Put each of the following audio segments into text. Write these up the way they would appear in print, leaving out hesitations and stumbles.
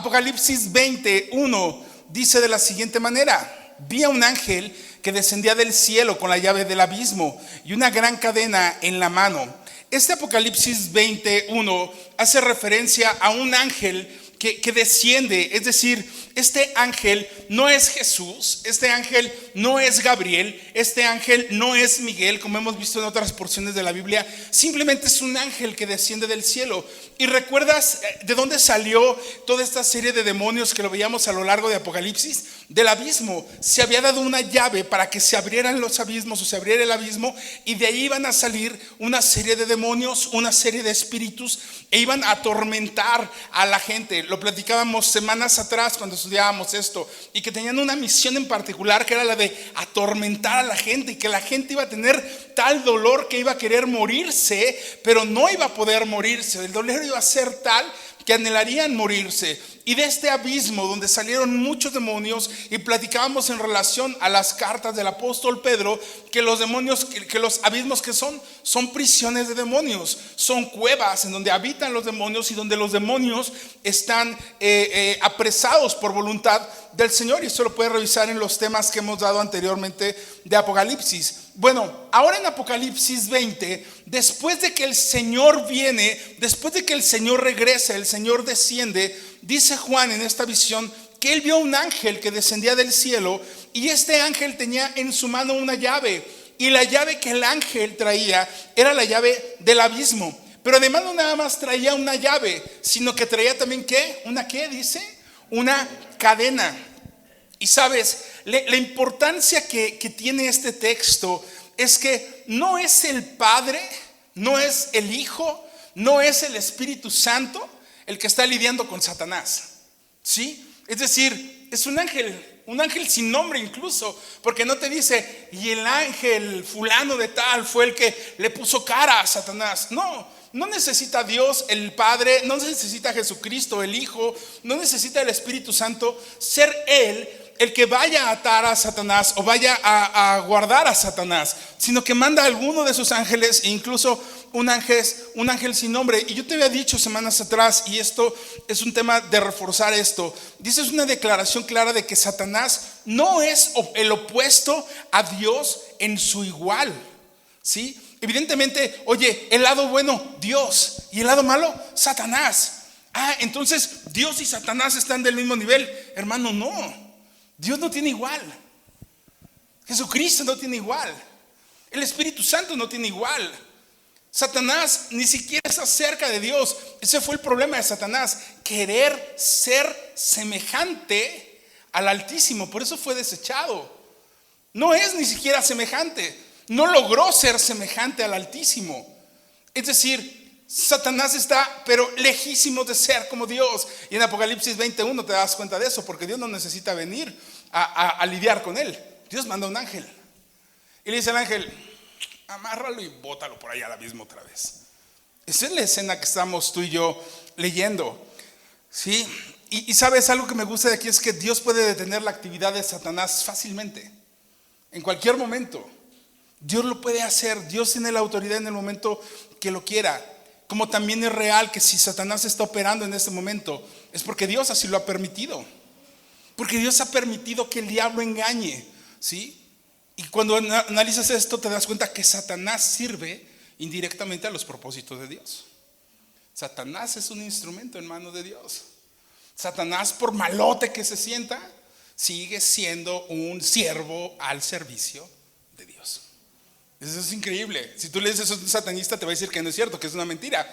Apocalipsis 20:1 dice de la siguiente manera: vi a un ángel que descendía del cielo con la llave del abismo y una gran cadena en la mano. Este Apocalipsis 20:1 hace referencia a un ángel que desciende, es decir, este ángel no es Jesús, este ángel no es Gabriel, este ángel no es Miguel, como hemos visto en otras porciones de la Biblia. Simplemente es un ángel que desciende del cielo. ¿Y recuerdas de dónde salió toda esta serie de demonios que lo veíamos a lo largo de Apocalipsis? Del abismo. Se había dado una llave para que se abrieran los abismos, o se abriera el abismo, y de ahí iban a salir una serie de demonios, una serie de espíritus, e iban a atormentar a la gente. Lo platicábamos semanas atrás cuando estudiábamos esto, y que tenían una misión en particular, que era la de atormentar a la gente, y que la gente iba a tener tal dolor que iba a querer morirse, pero no iba a poder morirse. El dolor iba a ser tal que anhelarían morirse. Y de este abismo donde salieron muchos demonios, y platicábamos en relación a las cartas del apóstol Pedro, que los demonios, que los abismos que son prisiones de demonios, son cuevas en donde habitan los demonios y donde los demonios están apresados por voluntad del Señor. Y esto lo puedes revisar en los temas que hemos dado anteriormente de Apocalipsis. Bueno, ahora en Apocalipsis 20, después de que el Señor viene, después de que el Señor regresa, el Señor desciende, dice Juan en esta visión que él vio un ángel que descendía del cielo, y este ángel tenía en su mano una llave, y la llave que el ángel traía era la llave del abismo. Pero además no nada más traía una llave, sino que traía también ¿qué? ¿Una qué? Dice, una cadena. Y sabes, la importancia que tiene este texto es que no es el Padre, no es el Hijo, no es el Espíritu Santo el que está lidiando con Satanás, ¿sí? Es decir, es un ángel sin nombre incluso, porque no te dice, y el ángel fulano de tal fue el que le puso cara a Satanás. No necesita Dios el Padre, no necesita Jesucristo el Hijo, no necesita el Espíritu Santo ser Él el que vaya a atar a Satanás o vaya a guardar a Satanás, sino que manda a alguno de sus ángeles, e incluso un ángel sin nombre. Y yo te había dicho semanas atrás, y esto es un tema de reforzar esto, dice, es una declaración clara de que Satanás no es el opuesto a Dios en su igual, ¿sí? Evidentemente, oye, el lado bueno, Dios, y el lado malo, Satanás. Entonces Dios y Satanás están del mismo nivel. Hermano, no. Dios no tiene igual, Jesucristo no tiene igual, el Espíritu Santo no tiene igual. Satanás ni siquiera se acerca de Dios. Ese fue el problema de Satanás, querer ser semejante al Altísimo. Por eso fue desechado. No es ni siquiera semejante, no logró ser semejante al Altísimo. Es decir, Satanás está pero lejísimo de ser como Dios. Y en Apocalipsis 21 te das cuenta de eso, porque Dios no necesita venir a lidiar con él. Dios manda un ángel y le dice al ángel, amárralo y bótalo por allá al abismo otra vez. Esa es la escena que estamos tú y yo leyendo, ¿sí? Y sabes, algo que me gusta de aquí es que Dios puede detener la actividad de Satanás fácilmente, en cualquier momento. Dios lo puede hacer. Dios tiene la autoridad en el momento que lo quiera. Como también es real que si Satanás está operando en este momento, es porque Dios así lo ha permitido. Porque Dios ha permitido que el diablo engañe, ¿sí? Y cuando analizas esto te das cuenta que Satanás sirve indirectamente a los propósitos de Dios. Satanás es un instrumento en manos de Dios. Satanás, por malote que se sienta, sigue siendo un siervo al servicio de Dios. Eso es increíble. Si tú le dices eso a un satanista, te va a decir que no es cierto, que es una mentira.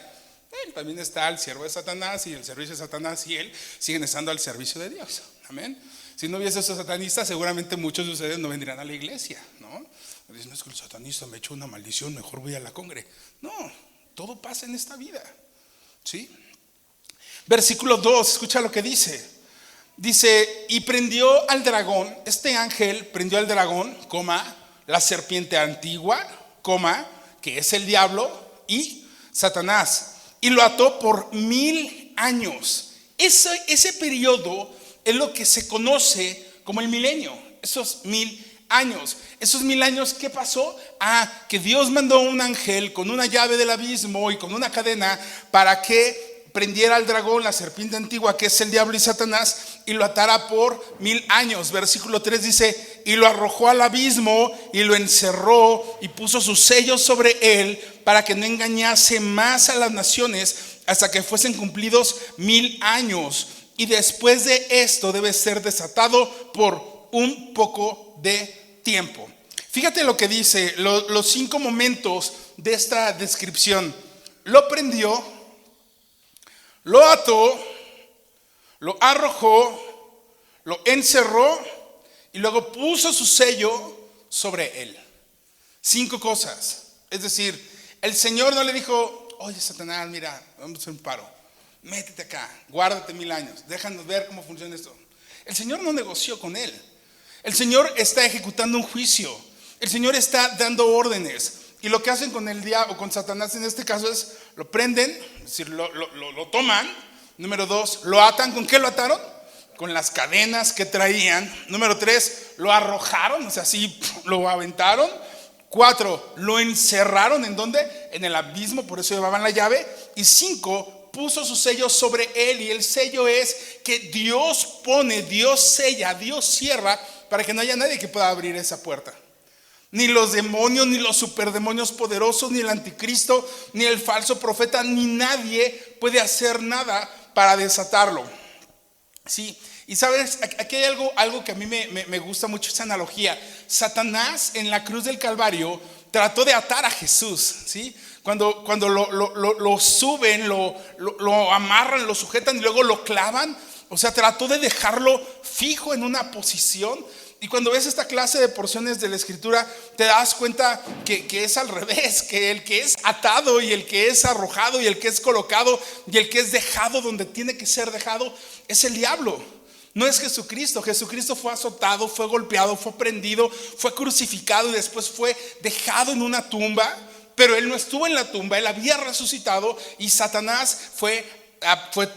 Él también está al siervo de Satanás, y el servicio de Satanás y él siguen estando al servicio de Dios. Amén. Si no hubiese esos satanistas, seguramente muchos de ustedes no vendrían a la iglesia, ¿no? Dicen, no, es que el satanista me echó una maldición, mejor voy a la congre. No, todo pasa en esta vida, ¿sí? Versículo 2, escucha lo que dice. Dice, y prendió al dragón, este ángel prendió al dragón, la serpiente antigua, que es el diablo y Satanás, y lo ató por 1000 años. Ese periodo es lo que se conoce como el milenio. Esos 1000 años. Esos 1000 años, ¿qué pasó? Que Dios mandó un ángel con una llave del abismo y con una cadena para que prendiera al dragón, la serpiente antigua, que es el diablo y Satanás, y lo atara por 1000 años. Versículo 3 dice: y lo arrojó al abismo y lo encerró y puso sus sellos sobre él para que no engañase más a las naciones hasta que fuesen cumplidos 1000 años. Y después de esto debe ser desatado por un poco de tiempo. Fíjate lo que dice, los 5 momentos de esta descripción. Lo prendió, lo ató, lo arrojó, lo encerró y luego puso su sello sobre él. 5 cosas. Es decir, el Señor no le dijo: oye, Satanás, mira, vamos a hacer un paro, métete acá, guárdate 1000 años, déjanos ver cómo funciona esto. El Señor no negoció con él. El Señor está ejecutando un juicio. El Señor está dando órdenes. Y lo que hacen con el diablo o con Satanás en este caso es: lo prenden, es decir, lo toman. Número 2, lo atan. ¿Con qué lo ataron? Con las cadenas que traían. Número 3, lo arrojaron, o sea, así lo aventaron. 4, lo encerraron. ¿En dónde? En el abismo, por eso llevaban la llave. Y 5, puso su sello sobre él. Y el sello es que Dios pone, Dios sella, Dios cierra, para que no haya nadie que pueda abrir esa puerta. Ni los demonios, ni los superdemonios poderosos, ni el anticristo, ni el falso profeta, ni nadie puede hacer nada para desatarlo. Sí, y sabes, aquí hay algo que a mí me gusta mucho, esa analogía. Satanás en la cruz del Calvario trató de atar a Jesús, ¿sí? Cuando lo suben, lo amarran, lo sujetan y luego lo clavan. O sea, trató de dejarlo fijo en una posición. Y cuando ves esta clase de porciones de la Escritura, te das cuenta que es al revés, que el que es atado y el que es arrojado y el que es colocado y el que es dejado donde tiene que ser dejado es el diablo. No es Jesucristo. Jesucristo fue azotado, fue golpeado, fue prendido, fue crucificado y después fue dejado en una tumba. Pero él no estuvo en la tumba, él había resucitado. Y Satanás fue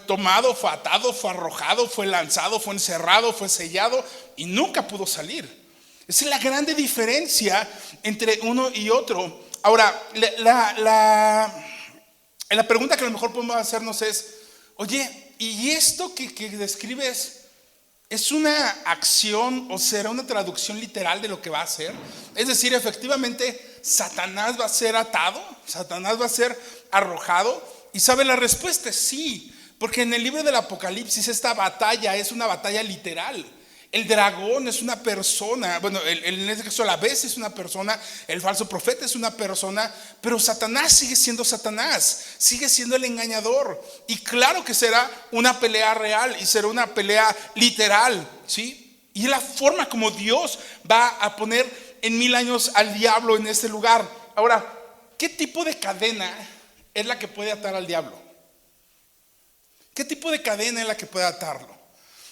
tomado, fue atado, fue arrojado, fue lanzado, fue encerrado, fue sellado y nunca pudo salir. Esa es la grande diferencia entre uno y otro. Ahora, la pregunta que a lo mejor podemos hacernos es: oye, ¿y esto que describes es una acción o será una traducción literal de lo que va a hacer? Es decir, efectivamente, Satanás va a ser atado, Satanás va a ser arrojado. Y sabe, la respuesta es sí, porque en el libro del Apocalipsis esta batalla es una batalla literal. El dragón es una persona, bueno, en este caso la bestia es una persona, el falso profeta es una persona, pero Satanás sigue siendo Satanás, sigue siendo el engañador. Y claro que será una pelea real y será una pelea literal, ¿sí? Y es la forma como Dios va a poner en 1000 años al diablo en este lugar. Ahora, ¿qué tipo de cadena es la que puede atar al diablo? ¿Qué tipo de cadena es la que puede atarlo?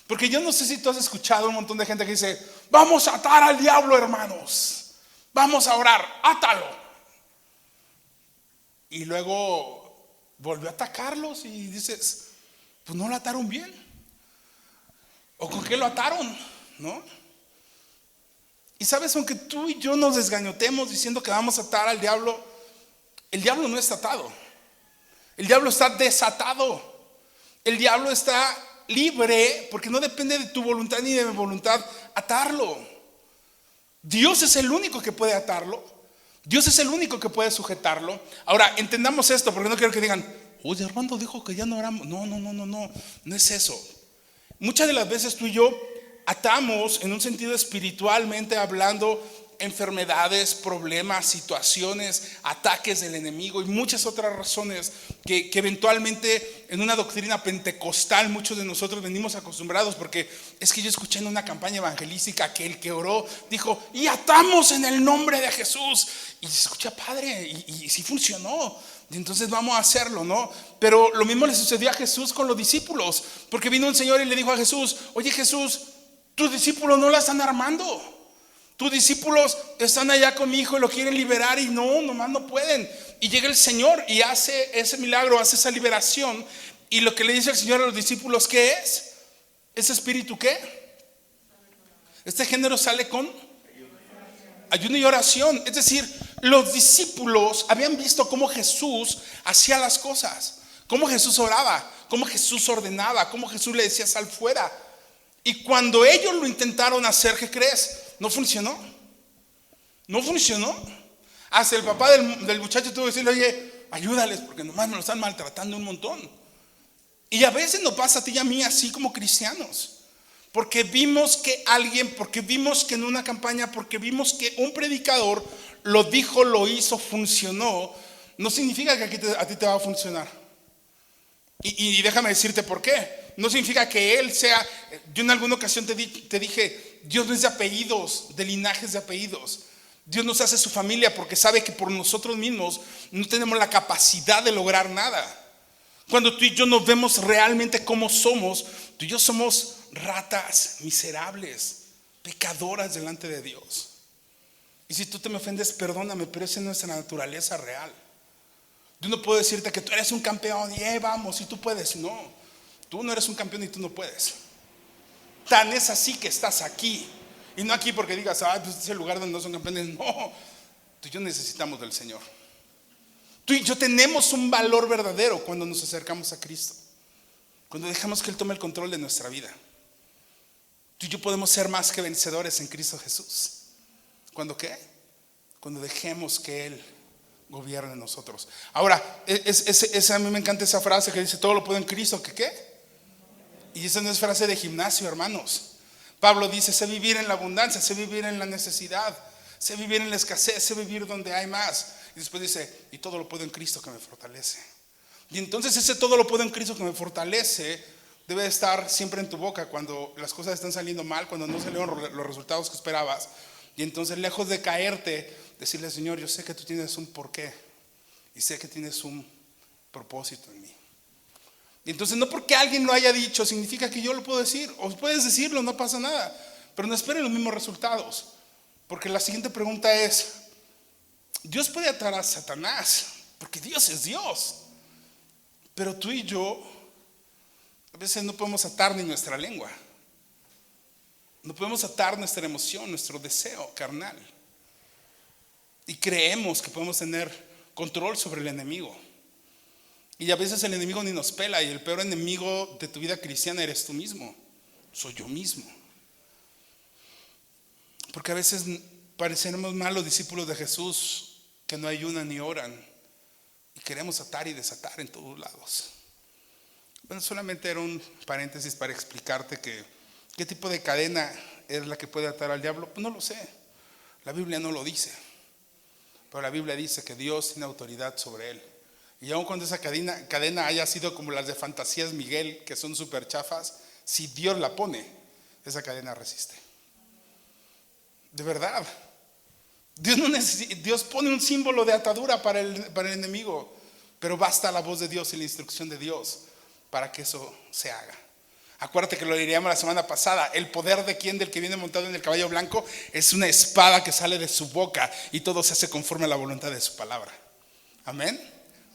Porque yo no sé si tú has escuchado un montón de gente que dice: vamos a atar al diablo, hermanos, vamos a orar, átalo. Y luego volvió a atacarlos y dices: pues no lo ataron bien. ¿O con qué lo ataron? ¿No? Y sabes, aunque tú y yo nos desgañotemos diciendo que vamos a atar al diablo, el diablo no está atado. El diablo está desatado. El diablo está libre, porque no depende de tu voluntad ni de mi voluntad atarlo. Dios es el único que puede atarlo. Dios es el único que puede sujetarlo. Ahora, entendamos esto, porque no quiero que digan: oye, Armando dijo que ya no oramos. No es eso. Muchas de las veces tú y yo atamos, en un sentido espiritualmente hablando, enfermedades, problemas, situaciones, ataques del enemigo y muchas otras razones que eventualmente en una doctrina pentecostal muchos de nosotros venimos acostumbrados, porque es que yo escuché en una campaña evangelística que el que oró dijo: y atamos en el nombre de Jesús, y se escucha padre y sí funcionó, y entonces vamos a hacerlo, ¿no? Pero lo mismo le sucedió a Jesús con los discípulos, porque vino un señor y le dijo a Jesús: oye, Jesús, tus discípulos no la están armando. Tus discípulos están allá con mi hijo y lo quieren liberar y nomás no pueden. Y llega el Señor y hace ese milagro, hace esa liberación. Y lo que le dice el Señor a los discípulos, ¿qué es? ¿Ese espíritu qué? Este género sale con ayuno y oración. Es decir, los discípulos habían visto cómo Jesús hacía las cosas, cómo Jesús oraba, cómo Jesús ordenaba, cómo Jesús le decía sal fuera. Y cuando ellos lo intentaron hacer, ¿qué crees? No funcionó. No funcionó. Hasta el papá del muchacho tuvo que decirle, oye, ayúdales porque nomás me lo están maltratando un montón. Y a veces nos pasa a ti y a mí así como cristianos. Porque vimos que alguien, porque vimos que en una campaña, porque vimos que un predicador lo dijo, lo hizo, funcionó, no significa que a ti te va a funcionar. Y déjame decirte por qué. No significa que él sea. Yo en alguna ocasión te dije, Dios no es de apellidos, de linajes de apellidos. Dios nos hace su familia porque sabe que por nosotros mismos no tenemos la capacidad de lograr nada. Cuando tú y yo nos vemos realmente como somos, tú y yo somos ratas miserables, pecadoras delante de Dios. Y si tú te me ofendes, perdóname, pero esa es nuestra naturaleza real. Yo no puedo decirte que tú eres un campeón y vamos, y tú puedes. No, tú no eres un campeón y tú no puedes. Tan es así que estás aquí. Y no aquí porque digas, pues este es el lugar donde no son campeones. No, tú y yo necesitamos del Señor. Tú y yo tenemos un valor verdadero cuando nos acercamos a Cristo. Cuando dejamos que Él tome el control de nuestra vida. Tú y yo podemos ser más que vencedores en Cristo Jesús. ¿Cuándo qué? Cuando dejemos que Él gobierne en nosotros. Ahora, a mí me encanta esa frase que dice, todo lo puedo en Cristo, ¿que qué? Y esa no es frase de gimnasio, hermanos. Pablo dice, sé vivir en la abundancia, sé vivir en la necesidad, sé vivir en la escasez, sé vivir donde hay más. Y después dice, y todo lo puedo en Cristo que me fortalece. Y entonces ese todo lo puedo en Cristo que me fortalece debe estar siempre en tu boca cuando las cosas están saliendo mal, cuando no salieron los resultados que esperabas. Y entonces, lejos de caerte, decirle, Señor, yo sé que tú tienes un porqué y sé que tienes un propósito en mí. Y entonces, no porque alguien lo haya dicho significa que yo lo puedo decir, o puedes decirlo, no pasa nada, pero no esperen los mismos resultados, porque la siguiente pregunta es, Dios puede atar a Satanás, porque Dios es Dios, pero tú y yo a veces no podemos atar ni nuestra lengua. No podemos atar nuestra emoción, nuestro deseo carnal. Y creemos que podemos tener control sobre el enemigo. Y a veces el enemigo ni nos pela. Y el peor enemigo de tu vida cristiana eres tú mismo. Soy yo mismo. Porque a veces pareceremos más los discípulos de Jesús que no ayunan ni oran. Y queremos atar y desatar en todos lados. Bueno, solamente era un paréntesis para explicarte que ¿qué tipo de cadena es la que puede atar al diablo? Pues no lo sé. La Biblia no lo dice. Pero la Biblia dice que Dios tiene autoridad sobre él. Y aun cuando esa cadena haya sido como las de Fantasías Miguel, que son súper chafas, si Dios la pone, esa cadena resiste. De verdad. Dios pone un símbolo de atadura para el enemigo. Pero basta la voz de Dios y la instrucción de Dios para que eso se haga. Acuérdate que lo diríamos la semana pasada. El poder de quién, del que viene montado en el caballo blanco, es una espada que sale de su boca y todo se hace conforme a la voluntad de su palabra. Amén.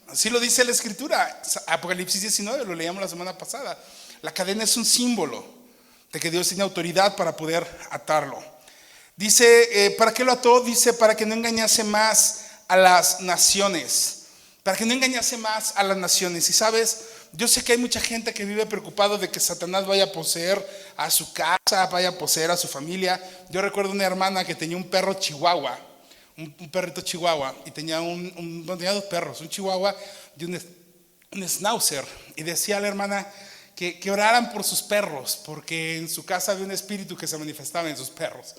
Así lo dice la escritura. Apocalipsis 19, lo leíamos la semana pasada. La cadena es un símbolo de que Dios tiene autoridad para poder atarlo. Dice, ¿para qué lo ató? Dice, para que no engañase más a las naciones. Para que no engañase más a las naciones. Y sabes, yo sé que hay mucha gente que vive preocupado de que Satanás vaya a poseer a su casa, vaya a poseer a su familia. Yo recuerdo una hermana que tenía un perro chihuahua, un perrito chihuahua, y tenía tenía dos perros, un chihuahua y un schnauzer. Y decía a la hermana que oraran por sus perros, porque en su casa había un espíritu que se manifestaba en sus perros.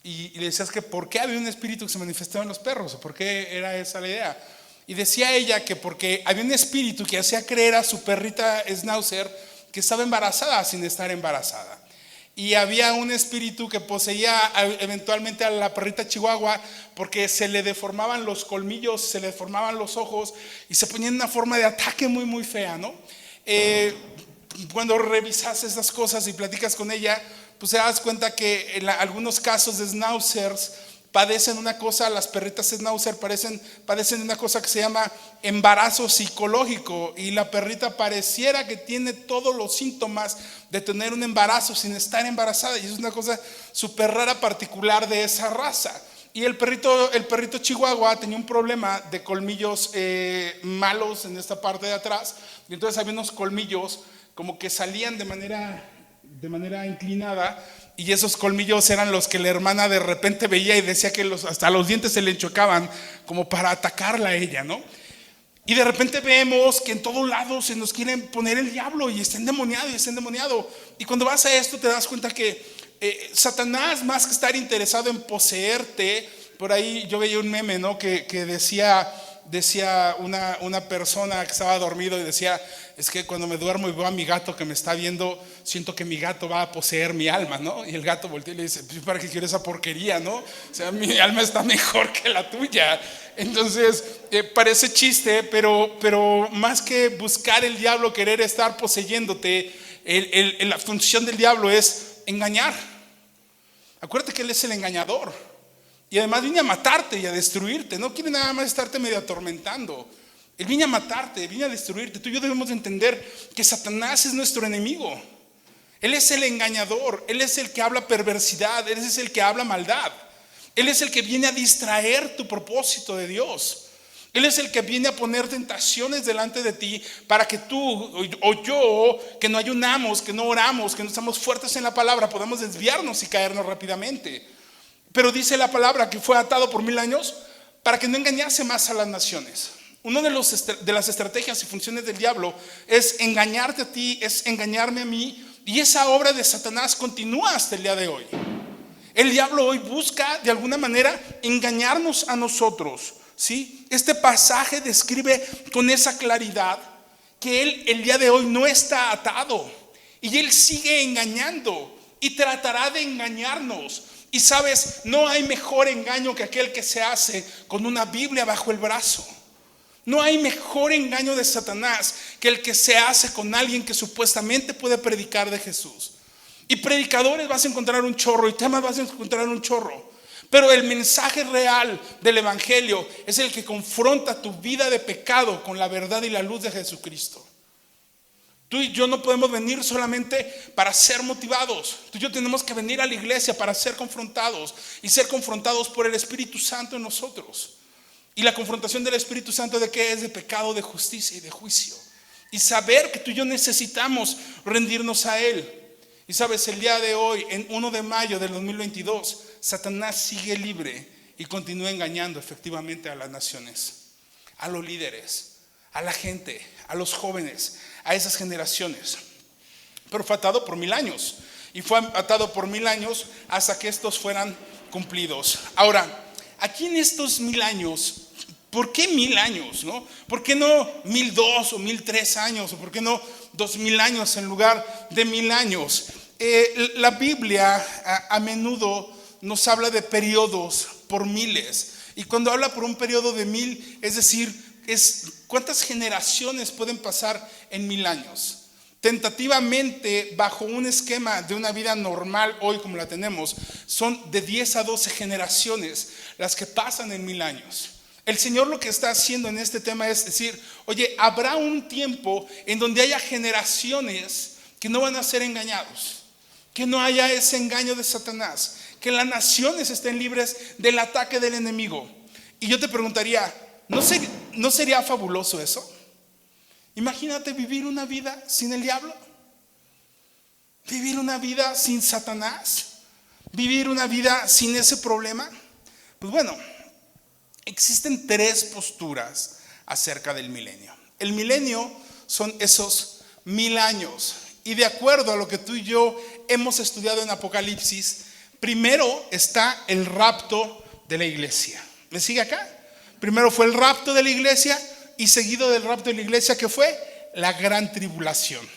Y le decías que ¿por qué había un espíritu que se manifestaba en los perros? ¿Por qué era esa la idea? Y decía ella que porque había un espíritu que hacía creer a su perrita schnauzer que estaba embarazada sin estar embarazada. Y había un espíritu que poseía eventualmente a la perrita chihuahua porque se le deformaban los colmillos, se le deformaban los ojos y se ponía en una forma de ataque muy muy fea, ¿no? Cuando revisas esas cosas y platicas con ella, pues te das cuenta que en algunos casos de schnauzers padecen una cosa, las perritas schnauzer padecen una cosa que se llama embarazo psicológico, y la perrita pareciera que tiene todos los síntomas de tener un embarazo sin estar embarazada, y es una cosa súper rara particular de esa raza. Y el perrito Chihuahua tenía un problema de colmillos malos en esta parte de atrás. Y entonces había unos colmillos como que salían de manera inclinada. Y esos colmillos eran los que la hermana de repente veía y decía que hasta los dientes se le enchocaban como para atacarla a ella, ¿no? Y de repente vemos que en todos lados se nos quieren poner el diablo y está endemoniado y está endemoniado. Y cuando vas a esto te das cuenta que Satanás, más que estar interesado en poseerte, por ahí yo veía un meme, ¿no? que decía una persona que estaba dormido y decía: es que cuando me duermo y veo a mi gato que me está viendo, siento que mi gato va a poseer mi alma, ¿no? Y el gato voltea y le dice: pues, ¿para qué quiero esa porquería, no? O sea, mi alma está mejor que la tuya. Entonces parece chiste, pero más que buscar el diablo, querer estar poseyéndote, la función del diablo es engañar. Acuérdate que él es el engañador. Y además viene a matarte y a destruirte. No quiere nada más estarte medio atormentando. Él viene a matarte, viene a destruirte. Tú y yo debemos de entender que Satanás es nuestro enemigo. Él es el engañador. Él es el que habla perversidad. Él es el que habla maldad. Él es el que viene a distraer tu propósito de Dios. Él es el que viene a poner tentaciones delante de ti para que tú o yo, que no ayunamos, que no oramos, que no estamos fuertes en la palabra, podamos desviarnos y caernos rápidamente. Pero dice la palabra que fue atado por 1000 años para que no engañase más a las naciones. Una de las estrategias y funciones del diablo es engañarte a ti, es engañarme a mí. Y esa obra de Satanás continúa hasta el día de hoy. El diablo hoy busca de alguna manera engañarnos a nosotros, ¿sí? Este pasaje describe con esa claridad que él el día de hoy no está atado. Y él sigue engañando y tratará de engañarnos. Y sabes, no hay mejor engaño que aquel que se hace con una Biblia bajo el brazo. No hay mejor engaño de Satanás que el que se hace con alguien que supuestamente puede predicar de Jesús. Y predicadores vas a encontrar un chorro y temas vas a encontrar un chorro. Pero el mensaje real del evangelio es el que confronta tu vida de pecado con la verdad y la luz de Jesucristo. Tú y yo no podemos venir solamente para ser motivados. Tú y yo tenemos que venir a la iglesia para ser confrontados y ser confrontados por el Espíritu Santo en nosotros. Y la confrontación del Espíritu Santo, ¿de qué es? De pecado, de justicia y de juicio. Y saber que tú y yo necesitamos rendirnos a Él. Y sabes, el día de hoy, en 1 de mayo del 2022, Satanás sigue libre y continúa engañando efectivamente a las naciones, a los líderes, a la gente, a los jóvenes, a esas generaciones. Pero fue atado por 1000 años. Y fue atado por 1000 años hasta que estos fueran cumplidos. Ahora, aquí en estos 1000 años, ¿por qué 1000 años? ¿No? ¿Por qué no 1002 o 1003 años? ¿O por qué no 2000 años en lugar de 1000 años? La Biblia a menudo nos habla de periodos por miles. Y cuando habla por un periodo de 1000, es decir, ¿cuántas generaciones pueden pasar en 1000 años? Tentativamente, bajo un esquema de una vida normal hoy como la tenemos, son de 10 a 12 generaciones las que pasan en 1000 años. El Señor lo que está haciendo en este tema es decir: oye, habrá un tiempo en donde haya generaciones que no van a ser engañados, que no haya ese engaño de Satanás, que las naciones estén libres del ataque del enemigo. Y yo te preguntaría, ¿no sería fabuloso eso? Imagínate vivir una vida sin el diablo, vivir una vida sin Satanás, vivir una vida sin ese problema. Pues bueno, existen 3 posturas acerca del milenio. El milenio son esos 1000 años. Y de acuerdo a lo que tú y yo hemos estudiado en Apocalipsis, primero está el rapto de la iglesia. ¿Me sigue acá? Primero fue el rapto de la iglesia y seguido del rapto de la iglesia, ¿qué fue? La gran tribulación.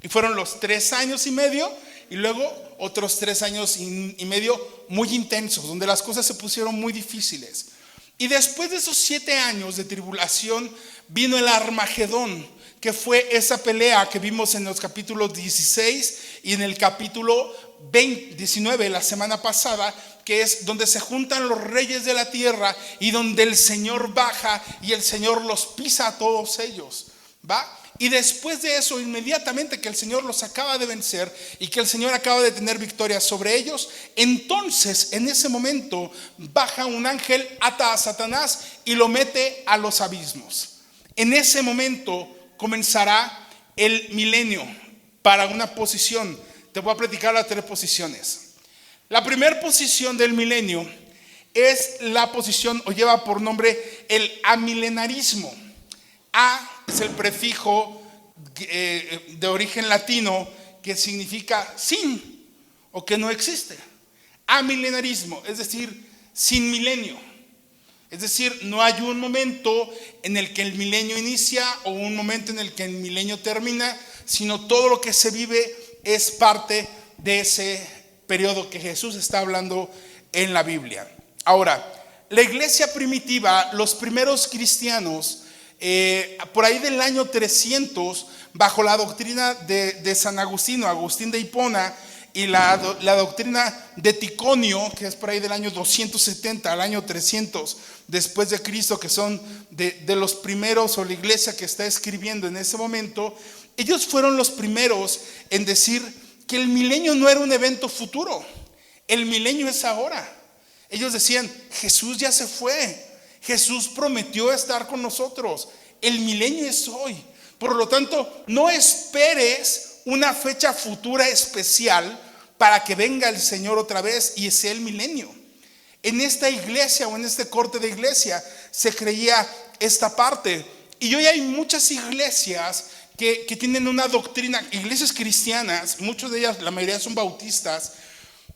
Y fueron los 3 años y medio y luego otros 3 años y medio muy intensos, donde las cosas se pusieron muy difíciles. Y después de esos 7 años de tribulación vino el Armagedón, que fue esa pelea que vimos en los capítulos 16 y en el capítulo 19 la semana pasada, que es donde se juntan los reyes de la tierra y donde el Señor baja y el Señor los pisa a todos ellos, ¿va? Y después de eso, inmediatamente que el Señor los acaba de vencer y que el Señor acaba de tener victoria sobre ellos, entonces en ese momento baja un ángel, ata a Satanás y lo mete a los abismos. En ese momento comenzará el milenio para una posición. Te voy a platicar las 3 posiciones. La primera posición del milenio es la posición, o lleva por nombre, el amilenarismo. A es el prefijo de origen latino que significa sin o que no existe. Amilenarismo, es decir, sin milenio. Es decir, no hay un momento en el que el milenio inicia o un momento en el que el milenio termina, sino todo lo que se vive es parte de ese periodo que Jesús está hablando en la Biblia. Ahora, la iglesia primitiva, los primeros cristianos, por ahí del año 300, bajo la doctrina de San Agustín de Hipona, y la doctrina de Ticonio, que es por ahí del año 270 al año 300 después de Cristo, que son de los primeros, o la iglesia que está escribiendo en ese momento, ellos fueron los primeros en decir que el milenio no era un evento futuro, el milenio es ahora. Ellos decían, Jesús ya se fue, Jesús prometió estar con nosotros, el milenio es hoy. Por lo tanto, no esperes una fecha futura especial para que venga el Señor otra vez y sea el milenio. En esta iglesia o en este corte de iglesia se creía esta parte. Y hoy hay muchas iglesias que tienen una doctrina, iglesias cristianas, muchas de ellas, la mayoría son bautistas,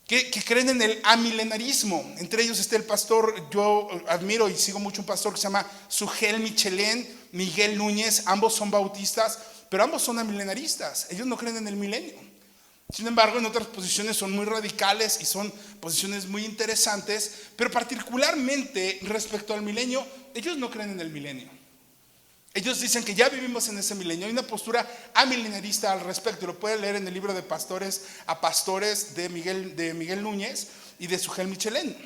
que creen en el amilenarismo. Entre ellos está el pastor, yo admiro y sigo mucho un pastor que se llama Sugel Michelén, Miguel Núñez. Ambos son bautistas, pero ambos son amilenaristas. Ellos no creen en el milenio. Sin embargo, en otras posiciones son muy radicales y son posiciones muy interesantes, pero particularmente respecto al milenio, ellos no creen en el milenio. Ellos dicen que ya vivimos en ese milenio. Hay una postura amilenarista al respecto. Lo pueden leer en el libro de Pastores a Pastores de Miguel Núñez y de Sugel Michelén.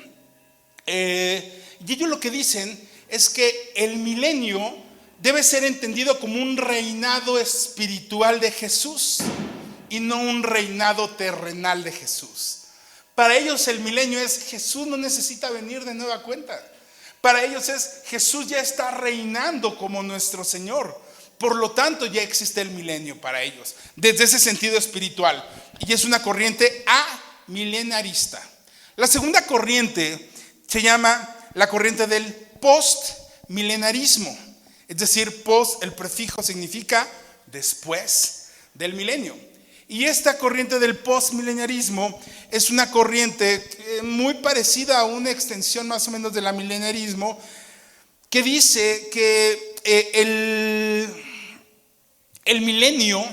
Y ellos lo que dicen es que el milenio debe ser entendido como un reinado espiritual de Jesús y no un reinado terrenal de Jesús. Para ellos el milenio es Jesús no necesita venir de nueva cuenta. Para ellos es Jesús ya está reinando como nuestro Señor. Por lo tanto ya existe el milenio para ellos, desde ese sentido espiritual. Y es una corriente amilenarista. La segunda corriente se llama la corriente del postmilenarismo. Es decir, post, el prefijo significa después del milenio. Y esta corriente del postmilenarismo es una corriente muy parecida a una extensión más o menos del milenarismo, que dice que el milenio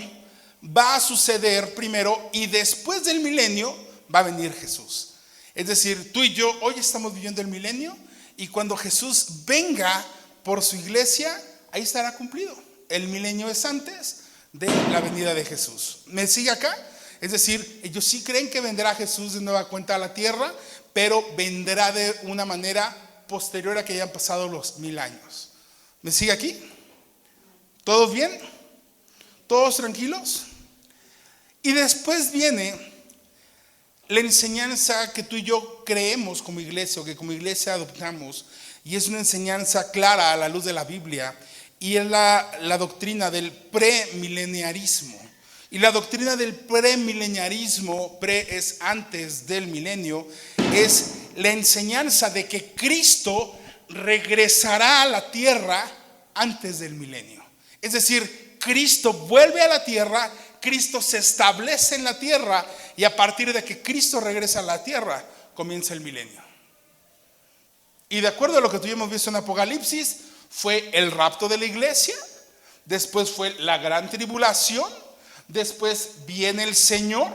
va a suceder primero y después del milenio va a venir Jesús. Es decir, tú y yo hoy estamos viviendo el milenio y cuando Jesús venga por su iglesia, ahí estará cumplido. El milenio es antes de la venida de Jesús. ¿Me sigue acá? Es decir, ellos sí creen que vendrá Jesús de nueva cuenta a la tierra, pero vendrá de una manera posterior a que hayan pasado los 1000 años. ¿Me sigue aquí? ¿Todos bien? ¿Todos tranquilos? Y después viene la enseñanza que tú y yo creemos como iglesia, o que como iglesia adoptamos, y es una enseñanza clara a la luz de la Biblia, y es la doctrina del premileniarismo. Y la doctrina del premileniarismo, pre es antes del milenio, es la enseñanza de que Cristo regresará a la tierra antes del milenio. Es decir, Cristo vuelve a la tierra, Cristo se establece en la tierra, y a partir de que Cristo regresa a la tierra, comienza el milenio. Y de acuerdo a lo que tuvimos visto en Apocalipsis, fue el rapto de la iglesia, después fue la gran tribulación, después viene el Señor,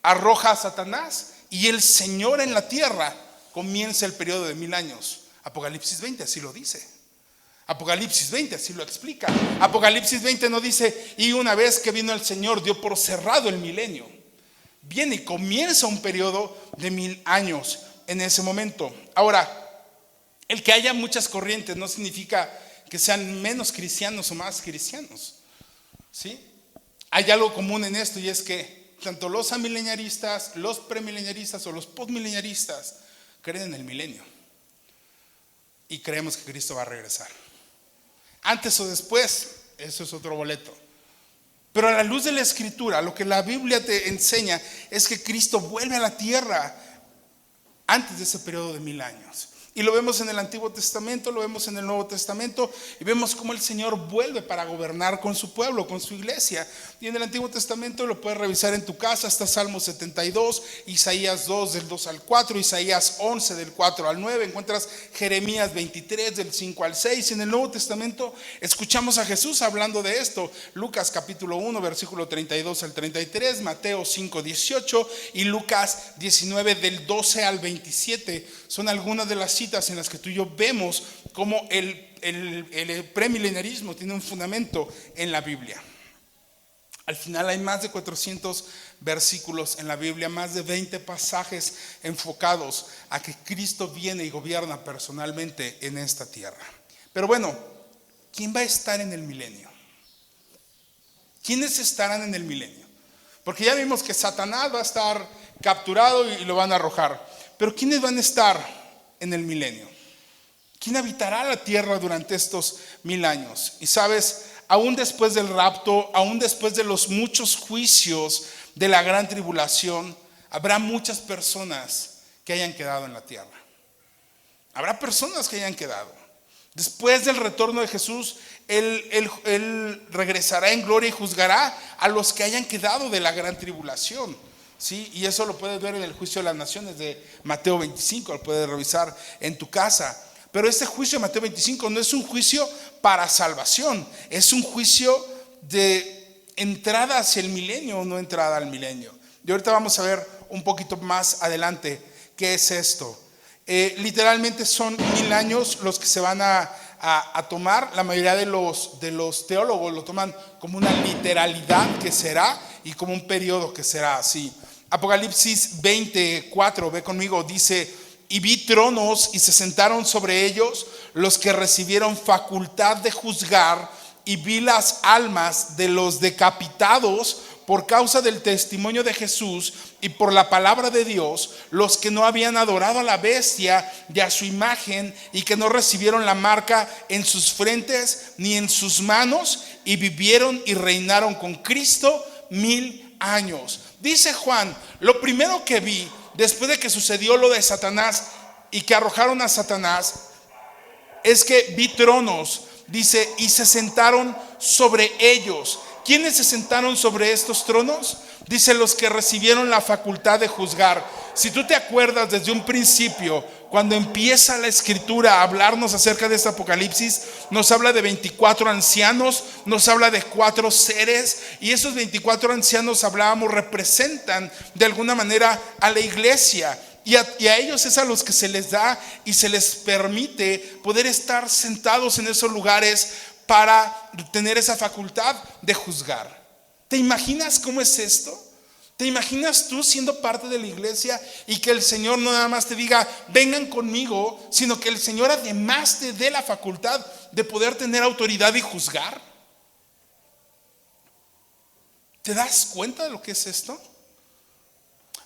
arroja a Satanás, y el Señor en la tierra comienza el periodo de 1000 años. Apocalipsis 20 así lo dice. Apocalipsis 20 así lo explica. Apocalipsis 20 no dice, y una vez que vino el Señor dio por cerrado el milenio. Viene y comienza un periodo de 1000 años en ese momento. Ahora, el que haya muchas corrientes no significa que sean menos cristianos o más cristianos. ¿sí? Hay algo común en esto, y es que tanto los amileniaristas, los premileniaristas o los postmileniaristas creen en el milenio y creemos que Cristo va a regresar. Antes o después, eso es otro boleto. Pero a la luz de la Escritura, lo que la Biblia te enseña es que Cristo vuelve a la tierra antes de ese periodo de 1000 años. Y lo vemos en el Antiguo Testamento, lo vemos en el Nuevo Testamento, y vemos cómo el Señor vuelve para gobernar con su pueblo, con su iglesia. Y en el Antiguo Testamento lo puedes revisar en tu casa, está Salmo 72, Isaías 2 del 2 al 4, Isaías 11 del 4 al 9, encuentras Jeremías 23 del 5 al 6. Y en el Nuevo Testamento escuchamos a Jesús hablando de esto, Lucas capítulo 1 versículo 32 al 33, Mateo 5 18 y Lucas 19 del 12 al 27. Son algunas de las citas en las que tú y yo vemos cómo el premilenarismo tiene un fundamento en la Biblia. Al final hay más de 400 versículos en la Biblia, más de 20 pasajes enfocados a que Cristo viene y gobierna personalmente en esta tierra. Pero bueno, ¿quién va a estar en el milenio? ¿Quiénes estarán en el milenio? Porque ya vimos que Satanás va a estar capturado y lo van a arrojar. Pero ¿quiénes van a estar en el milenio? ¿Quién habitará la tierra durante estos 1000 años? Y sabes, aún después del rapto, aún después de los muchos juicios de la gran tribulación, habrá muchas personas que hayan quedado en la tierra. Habrá personas que hayan quedado. Después del retorno de Jesús, Él regresará en gloria y juzgará a los que hayan quedado de la gran tribulación. ¿Sí? Y eso lo puedes ver en el juicio de las naciones de Mateo 25, lo puedes revisar en tu casa. Pero este juicio de Mateo 25 no es un juicio para salvación, es un juicio de entrada hacia el milenio o no entrada al milenio. Y ahorita vamos a ver un poquito más adelante qué es esto. Literalmente son 1000 años los que se van a tomar. La mayoría de los teólogos lo toman como una literalidad que será y como un periodo que será así. Apocalipsis 24, ve conmigo, dice: y vi tronos y se sentaron sobre ellos los que recibieron facultad de juzgar, y vi las almas de los decapitados por causa del testimonio de Jesús y por la palabra de Dios, los que no habían adorado a la bestia y a su imagen, y que no recibieron la marca en sus frentes ni en sus manos, y vivieron y reinaron con Cristo 1000 años. Dice Juan, lo primero que vi después de que sucedió lo de Satanás y que arrojaron a Satanás, es que vi tronos, dice, y se sentaron sobre ellos. ¿Quiénes se sentaron sobre estos tronos? Dice: los que recibieron la facultad de juzgar. Si tú te acuerdas desde un principio, cuando empieza la Escritura a hablarnos acerca de este Apocalipsis, nos habla de 24 ancianos, nos habla de 4 seres, y esos 24 ancianos, hablábamos, representan de alguna manera a la iglesia. Y a ellos es a los que se les da y se les permite poder estar sentados en esos lugares para tener esa facultad de juzgar. ¿Te imaginas cómo es esto? ¿Te imaginas tú siendo parte de la iglesia y que el Señor no nada más te diga vengan conmigo, sino que el Señor además te dé la facultad de poder tener autoridad y juzgar? ¿Te das cuenta de lo que es esto?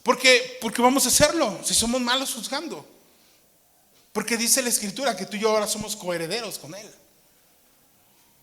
Porque vamos a hacerlo si somos malos juzgando. Porque dice la Escritura que tú y yo ahora somos coherederos con Él.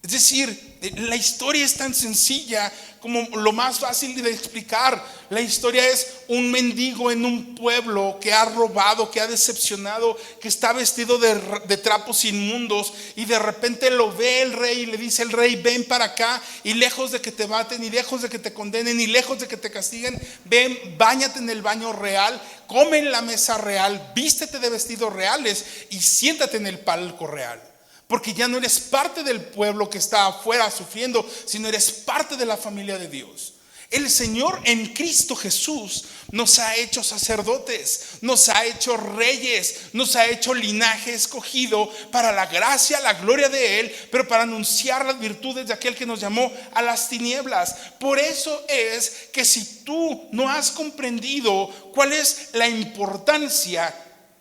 Es decir, la historia es tan sencilla como lo más fácil de explicar. La historia es un mendigo en un pueblo que ha robado, que ha decepcionado, que está vestido de trapos inmundos, y de repente lo ve el rey y le dice el rey: ven para acá, y lejos de que te maten, y lejos de que te condenen, y lejos de que te castiguen, ven, báñate en el baño real, come en la mesa real, vístete de vestidos reales y siéntate en el palco real. Porque ya no eres parte del pueblo que está afuera sufriendo, sino eres parte de la familia de Dios. El Señor en Cristo Jesús nos ha hecho sacerdotes, nos ha hecho reyes, nos ha hecho linaje escogido para la gracia, la gloria de Él, pero para anunciar las virtudes de aquel que nos llamó a las tinieblas. Por eso es que si tú no has comprendido cuál es la importancia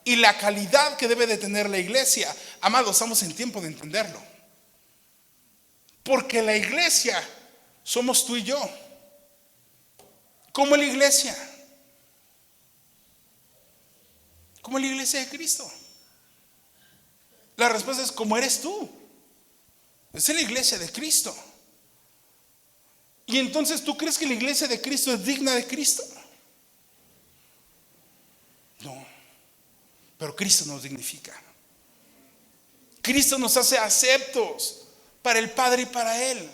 y la calidad que debe de tener la iglesia, amados, estamos en tiempo de entenderlo. Porque la iglesia somos tú y yo. ¿Cómo la iglesia? ¿Cómo la iglesia de Cristo? La respuesta es como eres tú. Es la iglesia de Cristo. Y entonces, ¿tú crees que la iglesia de Cristo es digna de Cristo? No, pero Cristo nos dignifica. Cristo nos hace aceptos para el Padre y para Él.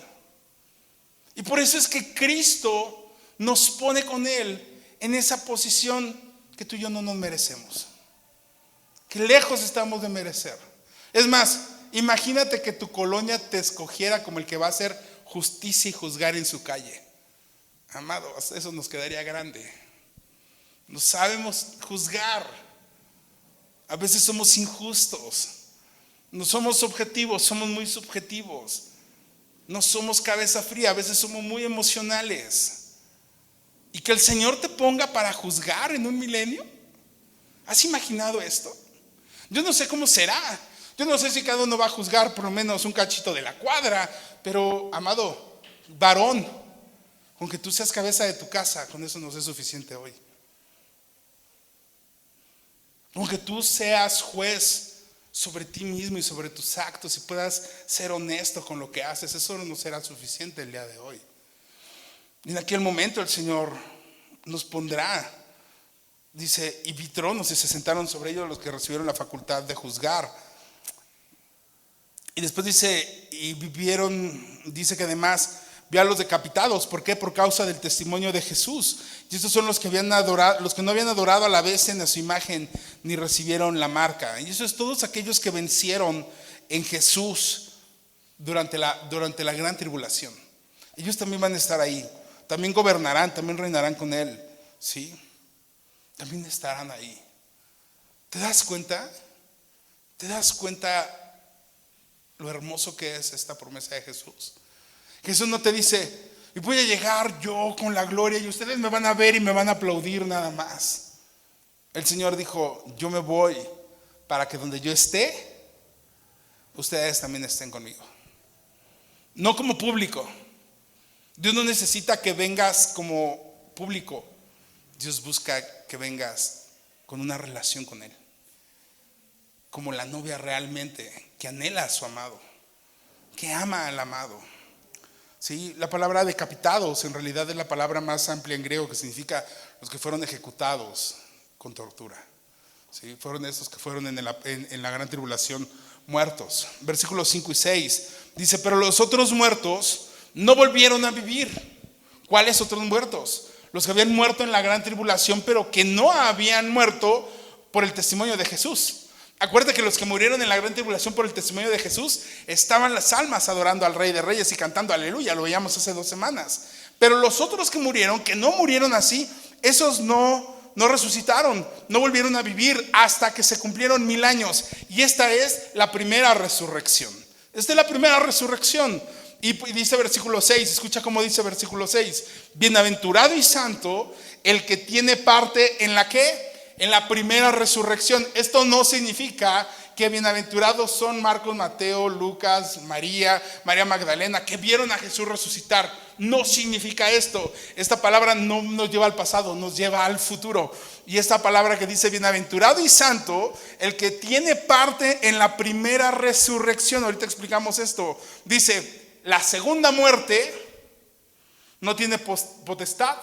Y por eso es que Cristo nos pone con Él en esa posición que tú y yo no nos merecemos, que lejos estamos de merecer. Es más, imagínate que tu colonia te escogiera como el que va a hacer justicia y juzgar en su calle. Amados, eso nos quedaría grande. No sabemos juzgar. A veces somos injustos. No somos objetivos, somos muy subjetivos. No somos cabeza fría, a veces somos muy emocionales. Y que el Señor te ponga para juzgar en un milenio. ¿Has imaginado esto? Yo no sé cómo será. Yo no sé si cada uno va a juzgar por lo menos un cachito de la cuadra. Pero, amado, varón, con que tú seas cabeza de tu casa, con eso nos es suficiente hoy. Con que tú seas juez sobre ti mismo y sobre tus actos y puedas ser honesto con lo que haces, eso no será suficiente el día de hoy. Y en aquel momento el Señor nos pondrá, dice, y vi tronos y se sentaron sobre ellos los que recibieron la facultad de juzgar. Y después dice, y vivieron, dice que además vio a los decapitados. ¿Por qué? Por causa del testimonio de Jesús. Y estos son los que habían adorado, los que no habían adorado a la bestia ni a su imagen, ni recibieron la marca. Y eso es todos aquellos que vencieron en Jesús durante la gran tribulación. Ellos también van a estar ahí. También gobernarán, también reinarán con Él. ¿Sí? También estarán ahí. ¿Te das cuenta? ¿Te das cuenta lo hermoso que es esta promesa de Jesús? Jesús no te dice, y voy a llegar yo con la gloria y ustedes me van a ver y me van a aplaudir nada más. El Señor dijo, yo me voy para que donde yo esté, ustedes también estén conmigo. No como público. Dios no necesita que vengas como público. Dios busca que vengas con una relación con Él, como la novia realmente, que anhela a su amado, que ama al amado. ¿Sí? La palabra decapitados en realidad es la palabra más amplia en griego, que significa los que fueron ejecutados con tortura. ¿Sí? Fueron esos que fueron en la gran tribulación muertos. Versículos 5 y 6 dice, pero los otros muertos no volvieron a vivir. ¿Cuáles otros muertos? Los que habían muerto en la gran tribulación, pero que no habían muerto por el testimonio de Jesús. Acuérdate que los que murieron en la gran tribulación por el testimonio de Jesús, estaban las almas adorando al Rey de Reyes y cantando aleluya, lo veíamos hace 2 semanas. Pero los otros que no murieron así, esos no resucitaron, no volvieron a vivir hasta que se cumplieron 1000 años. Y esta es la primera resurrección. Esta es la primera resurrección. Y dice versículo 6, escucha cómo dice versículo 6. Bienaventurado y santo el que tiene parte en la ¿qué? En la primera resurrección. Esto no significa que bienaventurados son Marcos, Mateo, Lucas, María Magdalena, que vieron a Jesús resucitar. No significa esto. Esta palabra no nos lleva al pasado, nos lleva al futuro. Y esta palabra que dice bienaventurado y santo, el que tiene parte en la primera resurrección. Ahorita explicamos esto. Dice, la segunda muerte no tiene potestad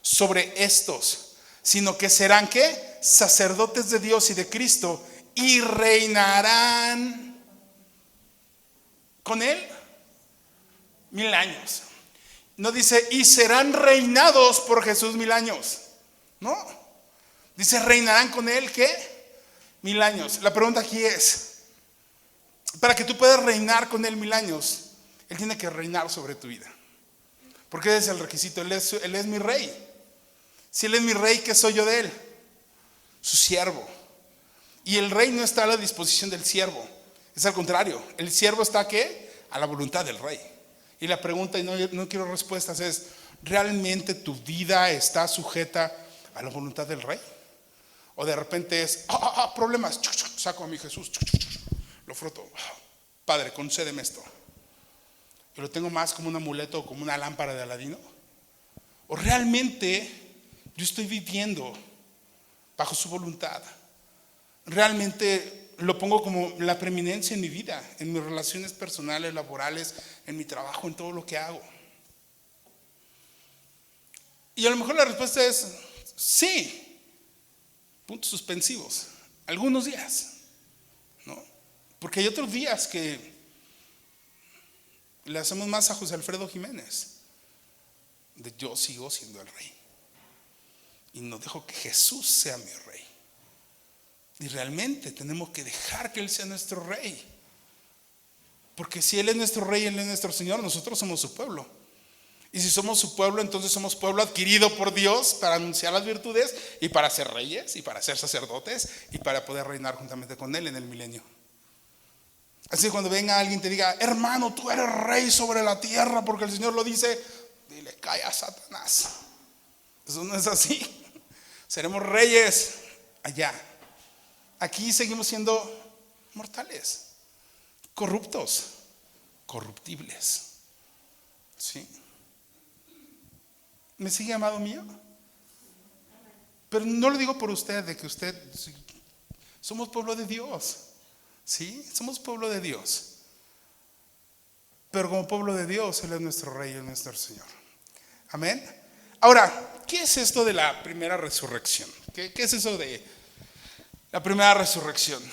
sobre estos, sino que serán ¿qué? Sacerdotes de Dios y de Cristo, y reinarán con Él 1000 años. No dice, y serán reinados por Jesús 1000 años. No, dice, reinarán con Él ¿qué? 1000 años. La pregunta aquí es, para que tú puedas reinar con Él 1000 años, Él tiene que reinar sobre tu vida. Porque ese es el requisito. Él es mi rey. Si Él es mi rey, ¿qué soy yo de Él? Su siervo. Y el rey no está a la disposición del siervo. Es al contrario. El siervo está ¿qué? A la voluntad del rey. Y la pregunta, y no quiero respuestas, es, ¿realmente tu vida está sujeta a la voluntad del rey? O de repente es, problemas, saco a mi Jesús, lo froto. Padre, concédeme esto. y lo tengo más como un amuleto o como una lámpara de Aladino? ¿O realmente yo estoy viviendo bajo su voluntad? ¿Realmente lo pongo como la preeminencia en mi vida, en mis relaciones personales, laborales, en mi trabajo, en todo lo que hago? Y a lo mejor la respuesta es sí, puntos suspensivos, algunos días, ¿no? Porque hay otros días que le hacemos más a José Alfredo Jiménez, de yo sigo siendo el rey y no dejo que Jesús sea mi rey. Y realmente tenemos que dejar que Él sea nuestro rey, porque si Él es nuestro rey, Él es nuestro Señor, nosotros somos su pueblo. Y si somos su pueblo, entonces somos pueblo adquirido por Dios para anunciar las virtudes y para ser reyes y para ser sacerdotes y para poder reinar juntamente con Él en el milenio. Así que cuando venga alguien y te diga, hermano, tú eres rey sobre la tierra porque el Señor lo dice, dile, calla, Satanás. Eso no es así. Seremos reyes allá. Aquí seguimos siendo mortales, corruptos, corruptibles. ¿Sí? ¿Me sigue, amado mío? Pero no lo digo por usted, de que usted, somos pueblo de Dios. ¿Sí? Somos pueblo de Dios. Pero como pueblo de Dios, Él es nuestro Rey, Él es nuestro Señor. Amén. Ahora, ¿qué es esto de la primera resurrección? ¿Qué es eso de la primera resurrección?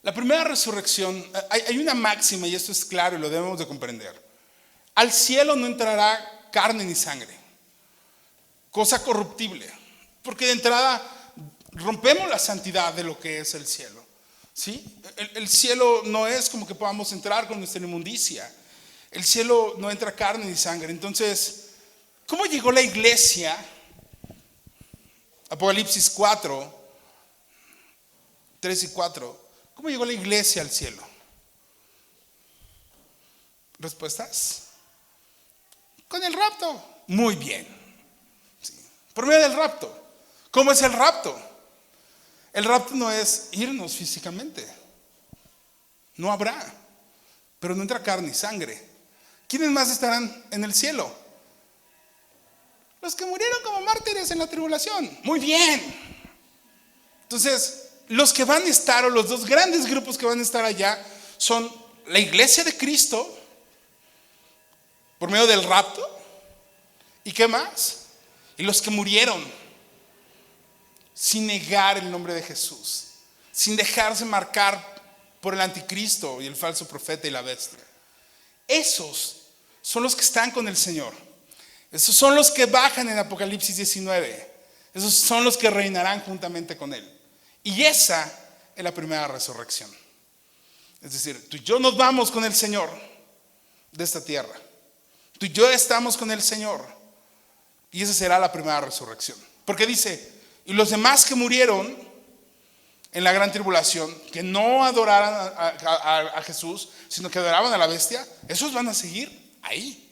La primera resurrección, hay una máxima, y esto es claro y lo debemos de comprender. Al cielo no entrará carne ni sangre, cosa corruptible, porque de entrada rompemos la santidad de lo que es el cielo. ¿Sí? El cielo no es como que podamos entrar con nuestra inmundicia. El cielo no entra carne ni sangre. Entonces, ¿cómo llegó la iglesia? Apocalipsis 4, 3 y 4. ¿Cómo llegó la iglesia al cielo? ¿Respuestas? Con el rapto. Muy bien. Sí. Por medio del rapto. ¿Cómo es el rapto? El rapto no es irnos físicamente. No habrá. Pero no entra carne y sangre. ¿Quiénes más estarán en el cielo? Los que murieron como mártires en la tribulación. Muy bien. Entonces, los que van a estar, o los dos grandes grupos que van a estar allá, son la iglesia de Cristo, por medio del rapto. ¿Y qué más? Y los que murieron sin negar el nombre de Jesús, sin dejarse marcar por el anticristo y el falso profeta y la bestia. Esos son los que están con el Señor. Esos son los que bajan en Apocalipsis 19. Esos son los que reinarán juntamente con Él. Y esa es la primera resurrección. Es decir, tú y yo nos vamos con el Señor de esta tierra. Tú y yo estamos con el Señor. Y esa será la primera resurrección. Porque dice, y los demás que murieron en la gran tribulación, que no adoraran a Jesús, sino que adoraban a la bestia, esos van a seguir ahí.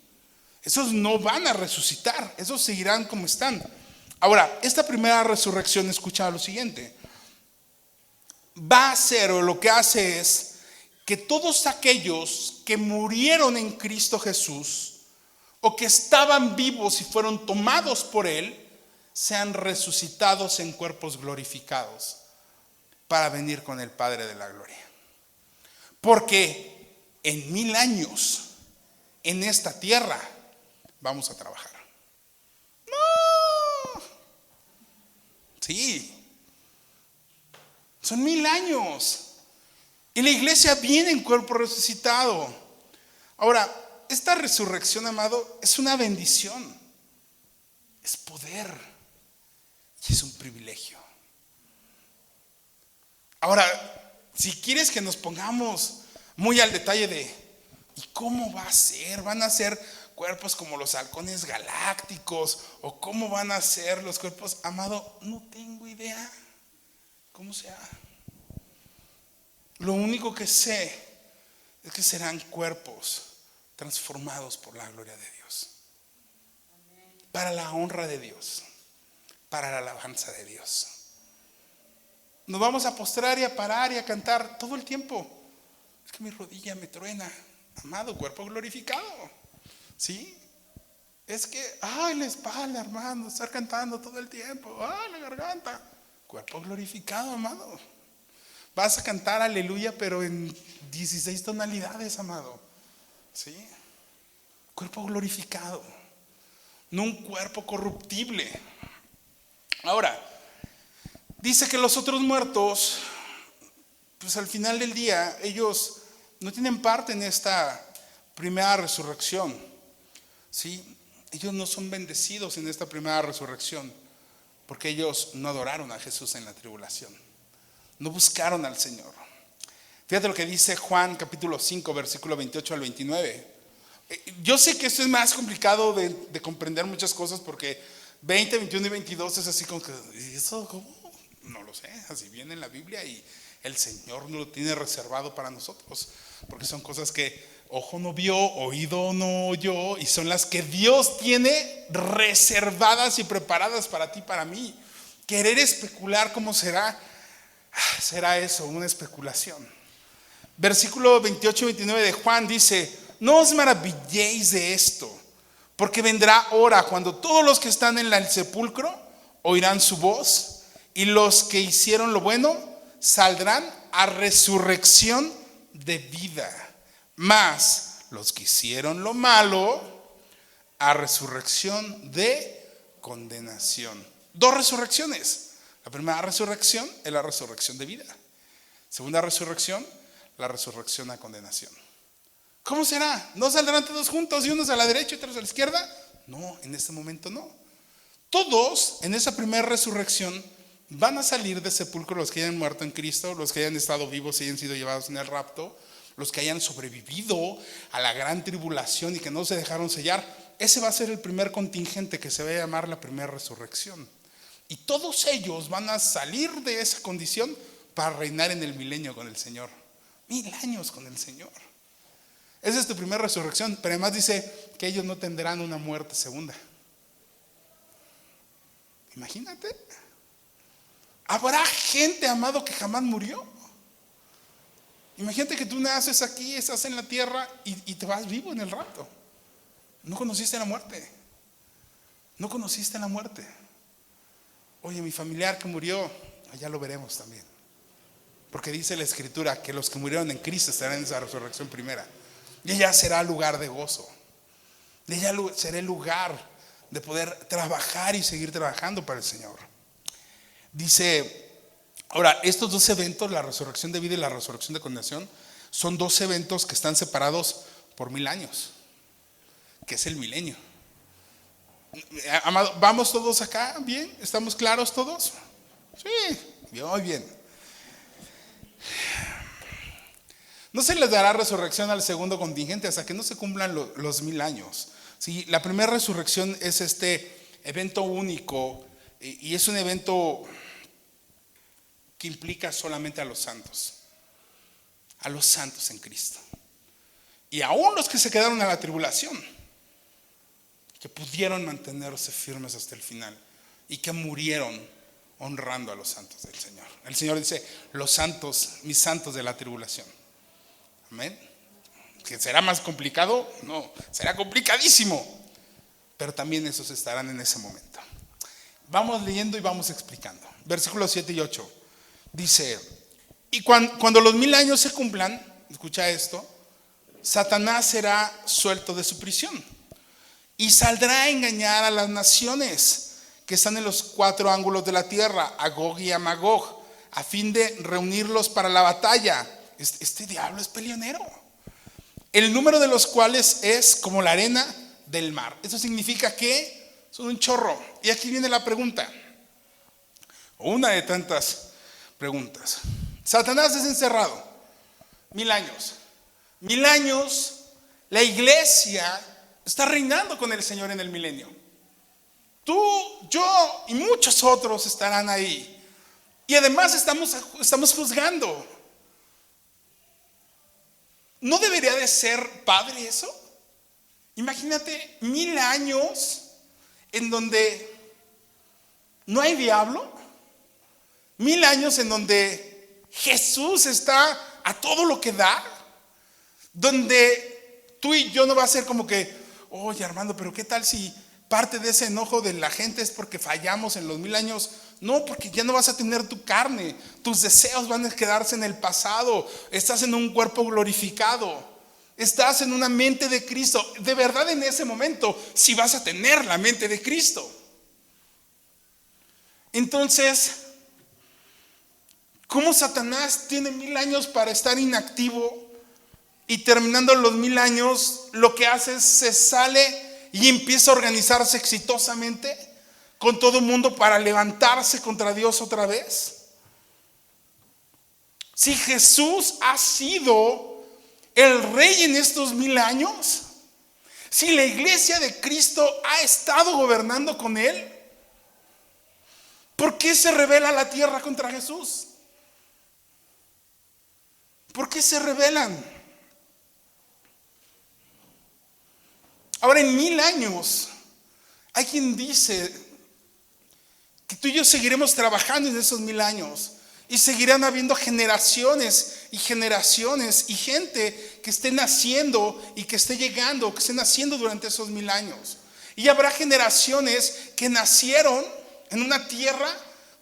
Esos no van a resucitar, esos seguirán como están. Ahora, esta primera resurrección, escucha lo siguiente. Va a ser, o lo que hace es, que todos aquellos que murieron en Cristo Jesús, o que estaban vivos y fueron tomados por Él, sean resucitados en cuerpos glorificados para venir con el Padre de la gloria. Porque en 1000 años en esta tierra vamos a trabajar. No. Sí. Son 1000 años. Y la iglesia viene en cuerpo resucitado. Ahora, esta resurrección, amado, es una bendición. Es poder. Y es un privilegio. Ahora, si quieres que nos pongamos muy al detalle de ¿y cómo va a ser? ¿Van a ser cuerpos como los halcones galácticos? ¿O cómo van a ser los cuerpos? Amado, no tengo idea cómo sea. Lo único que sé es que serán cuerpos transformados por la gloria de Dios. Para la honra de Dios. Para la alabanza de Dios. Nos vamos a postrar y a parar y a cantar todo el tiempo. Es que mi rodilla me truena. Amado, cuerpo glorificado. ¿Sí? Es que, ay, la espalda, hermano, estar cantando todo el tiempo, ay, la garganta. Cuerpo glorificado, amado. Vas a cantar aleluya, pero en 16 tonalidades, amado. ¿Sí? Cuerpo glorificado. No un cuerpo corruptible. Ahora, dice que los otros muertos, pues al final del día, ellos no tienen parte en esta primera resurrección. ¿Sí? Ellos no son bendecidos en esta primera resurrección, porque ellos no adoraron a Jesús en la tribulación. No buscaron al Señor. Fíjate lo que dice Juan capítulo 5, versículo 28 al 29. Yo sé que esto es más complicado de comprender muchas cosas, porque 20, 21 y 22 es así como que, ¿y eso cómo? No lo sé, así viene en la Biblia y el Señor no lo tiene reservado para nosotros, porque son cosas que ojo no vio, oído no oyó, y son las que Dios tiene reservadas y preparadas para ti, para mí. Querer especular cómo será eso, una especulación. Versículo 28 y 29 de Juan dice: no os maravilléis de esto, porque vendrá hora cuando todos los que están en el sepulcro oirán su voz, y los que hicieron lo bueno saldrán a resurrección de vida, mas los que hicieron lo malo a resurrección de condenación. Dos resurrecciones. La primera resurrección es la resurrección de vida. Segunda resurrección, la resurrección a condenación. ¿Cómo será? ¿No saldrán todos juntos y unos a la derecha y otros a la izquierda? No, en este momento no. Todos en esa primera resurrección van a salir de sepulcro, los que hayan muerto en Cristo, los que hayan estado vivos y hayan sido llevados en el rapto, los que hayan sobrevivido a la gran tribulación y que no se dejaron sellar. Ese va a ser el primer contingente que se va a llamar la primera resurrección. Y todos ellos van a salir de esa condición para reinar en el milenio con el Señor. 1000 años con el Señor. Esa es tu primera resurrección. Pero además dice que ellos no tendrán una muerte segunda. Imagínate. Habrá gente, amado, que jamás murió. Imagínate que tú naces aquí, estás en la tierra y te vas vivo en el rapto. No conociste la muerte. No conociste la muerte. Oye, mi familiar que murió, allá lo veremos también. Porque dice la Escritura que los que murieron en Cristo estarán en esa resurrección primera. Y allá será lugar de gozo. Y allá será el lugar de poder trabajar y seguir trabajando para el Señor. Dice, ahora, estos dos eventos, la resurrección de vida y la resurrección de condenación, son dos eventos que están separados por 1000 años, que es el milenio. Amado, ¿vamos todos acá? ¿Bien? ¿Estamos claros todos? Sí, muy bien. No se les dará resurrección al segundo contingente hasta que no se cumplan los 1000 años. ¿Sí? La primera resurrección es este evento único y es un evento que implica solamente a los santos en Cristo. Y aún los que se quedaron a la tribulación, que pudieron mantenerse firmes hasta el final y que murieron honrando a los santos del Señor. El Señor dice, los santos, mis santos de la tribulación. Amén. ¿Que será más complicado? No, será complicadísimo. Pero también esos estarán en ese momento. Vamos leyendo y vamos explicando. Versículos 7 y 8. Dice, y cuando los 1000 años se cumplan, escucha esto, Satanás será suelto de su prisión y saldrá a engañar a las naciones que están en los 4 ángulos de la tierra, a Gog y a Magog, a fin de reunirlos para la batalla. Este diablo es peleonero, el número de los cuales es como la arena del mar. Eso significa que son un chorro. Y aquí viene la pregunta, una de tantas preguntas. Satanás es encerrado 1000 años. 1000 años la iglesia está reinando con el Señor en el milenio. Tú, yo y muchos otros estarán ahí. Y además estamos juzgando. ¿No debería de ser padre eso? Imagínate 1000 años en donde no hay diablo. 1000 años en donde Jesús está a todo lo que da. Donde tú y yo no va a ser como que, oye Armando, pero ¿qué tal si parte de ese enojo de la gente es porque fallamos en los 1000 años? No, porque ya no vas a tener tu carne, tus deseos van a quedarse en el pasado, estás en un cuerpo glorificado, estás en una mente de Cristo. De verdad en ese momento sí vas a tener la mente de Cristo. Entonces, ¿cómo Satanás tiene 1000 años para estar inactivo? Y terminando los 1000 años, lo que hace es se sale y empieza a organizarse exitosamente con todo el mundo para levantarse contra Dios otra vez. Si Jesús ha sido el rey en estos 1000 años, si la iglesia de Cristo ha estado gobernando con él, ¿por qué se rebela la tierra contra Jesús? ¿Por qué se rebelan? Ahora, en 1000 años, hay quien dice que tú y yo seguiremos trabajando en esos 1000 años y seguirán habiendo generaciones y generaciones y gente que esté naciendo y que esté llegando, que esté naciendo durante esos 1000 años. Y habrá generaciones que nacieron en una tierra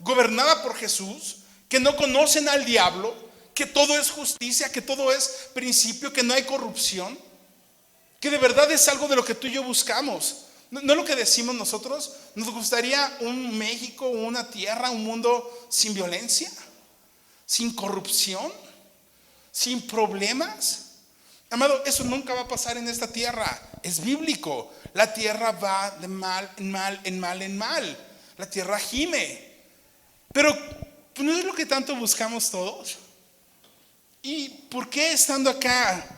gobernada por Jesús, que no conocen al diablo, que todo es justicia, que todo es principio, que no hay corrupción. Que de verdad es algo de lo que tú y yo buscamos. No lo que decimos nosotros. Nos gustaría un México, una tierra, un mundo sin violencia, sin corrupción, sin problemas. Amado, eso nunca va a pasar en esta tierra. Es bíblico. La tierra va de mal en mal, en mal en mal. La tierra gime. Pero no es lo que tanto buscamos todos. ¿Y por qué estando acá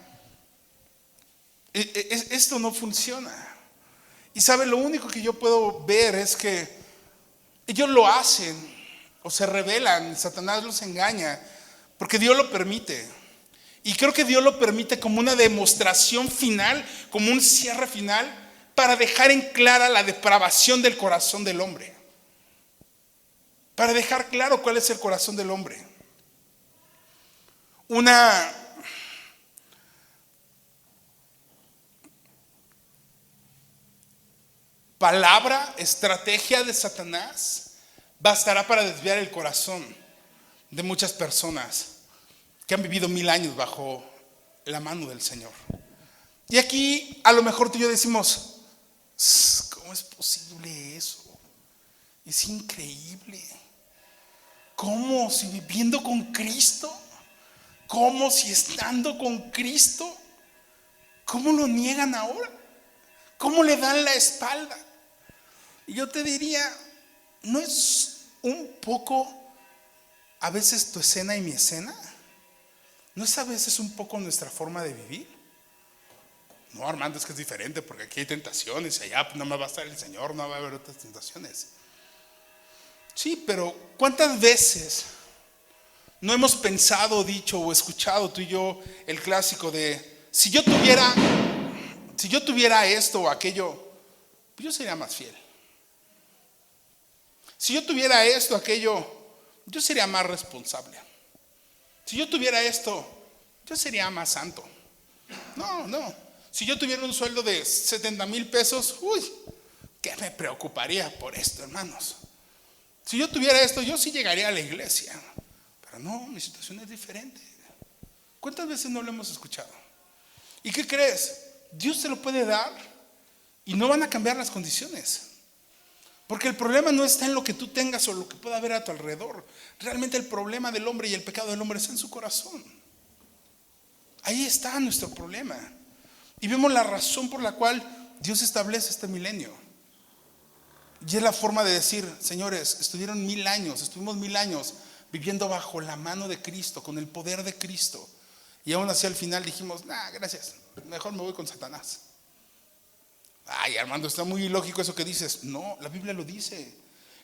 esto no funciona? Y sabe, lo único que yo puedo ver es que ellos lo hacen o se rebelan, Satanás los engaña porque Dios lo permite. Y creo que Dios lo permite como una demostración final, como un cierre final, para dejar en clara la depravación del corazón del hombre, para dejar claro cuál es el corazón del hombre. Una palabra, estrategia de Satanás bastará para desviar el corazón de muchas personas que han vivido 1000 años bajo la mano del Señor. Y aquí a lo mejor tú y yo decimos, ¿cómo es posible eso? Es increíble. ¿Cómo si viviendo con Cristo? ¿Cómo si estando con Cristo? ¿Cómo lo niegan ahora? ¿Cómo le dan la espalda? Y yo te diría, ¿no es un poco a veces tu escena y mi escena? ¿No es a veces un poco nuestra forma de vivir? No, Armando, es que es diferente porque aquí hay tentaciones y allá no me va a estar el Señor, no va a haber otras tentaciones. Sí, pero ¿cuántas veces no hemos pensado, dicho o escuchado tú y yo el clásico de si yo tuviera esto o aquello, pues yo sería más fiel? Si yo tuviera esto o aquello, yo sería más responsable. Si yo tuviera esto, yo sería más santo. No. Si yo tuviera un sueldo de 70,000 pesos, ¿qué me preocuparía por esto, hermanos? Si yo tuviera esto, yo sí llegaría a la iglesia. Pero no, mi situación es diferente. ¿Cuántas veces no lo hemos escuchado? ¿Y qué crees? Dios te lo puede dar y no van a cambiar las condiciones. Porque el problema no está en lo que tú tengas o lo que pueda haber a tu alrededor. Realmente el problema del hombre y el pecado del hombre está en su corazón. Ahí está nuestro problema. Y vemos la razón por la cual Dios establece este milenio. Y es la forma de decir, señores, estuvimos 1000 años viviendo bajo la mano de Cristo, con el poder de Cristo. Y aún así al final dijimos, gracias, mejor me voy con Satanás. Ay, Armando, está muy ilógico eso que dices. No, la Biblia lo dice.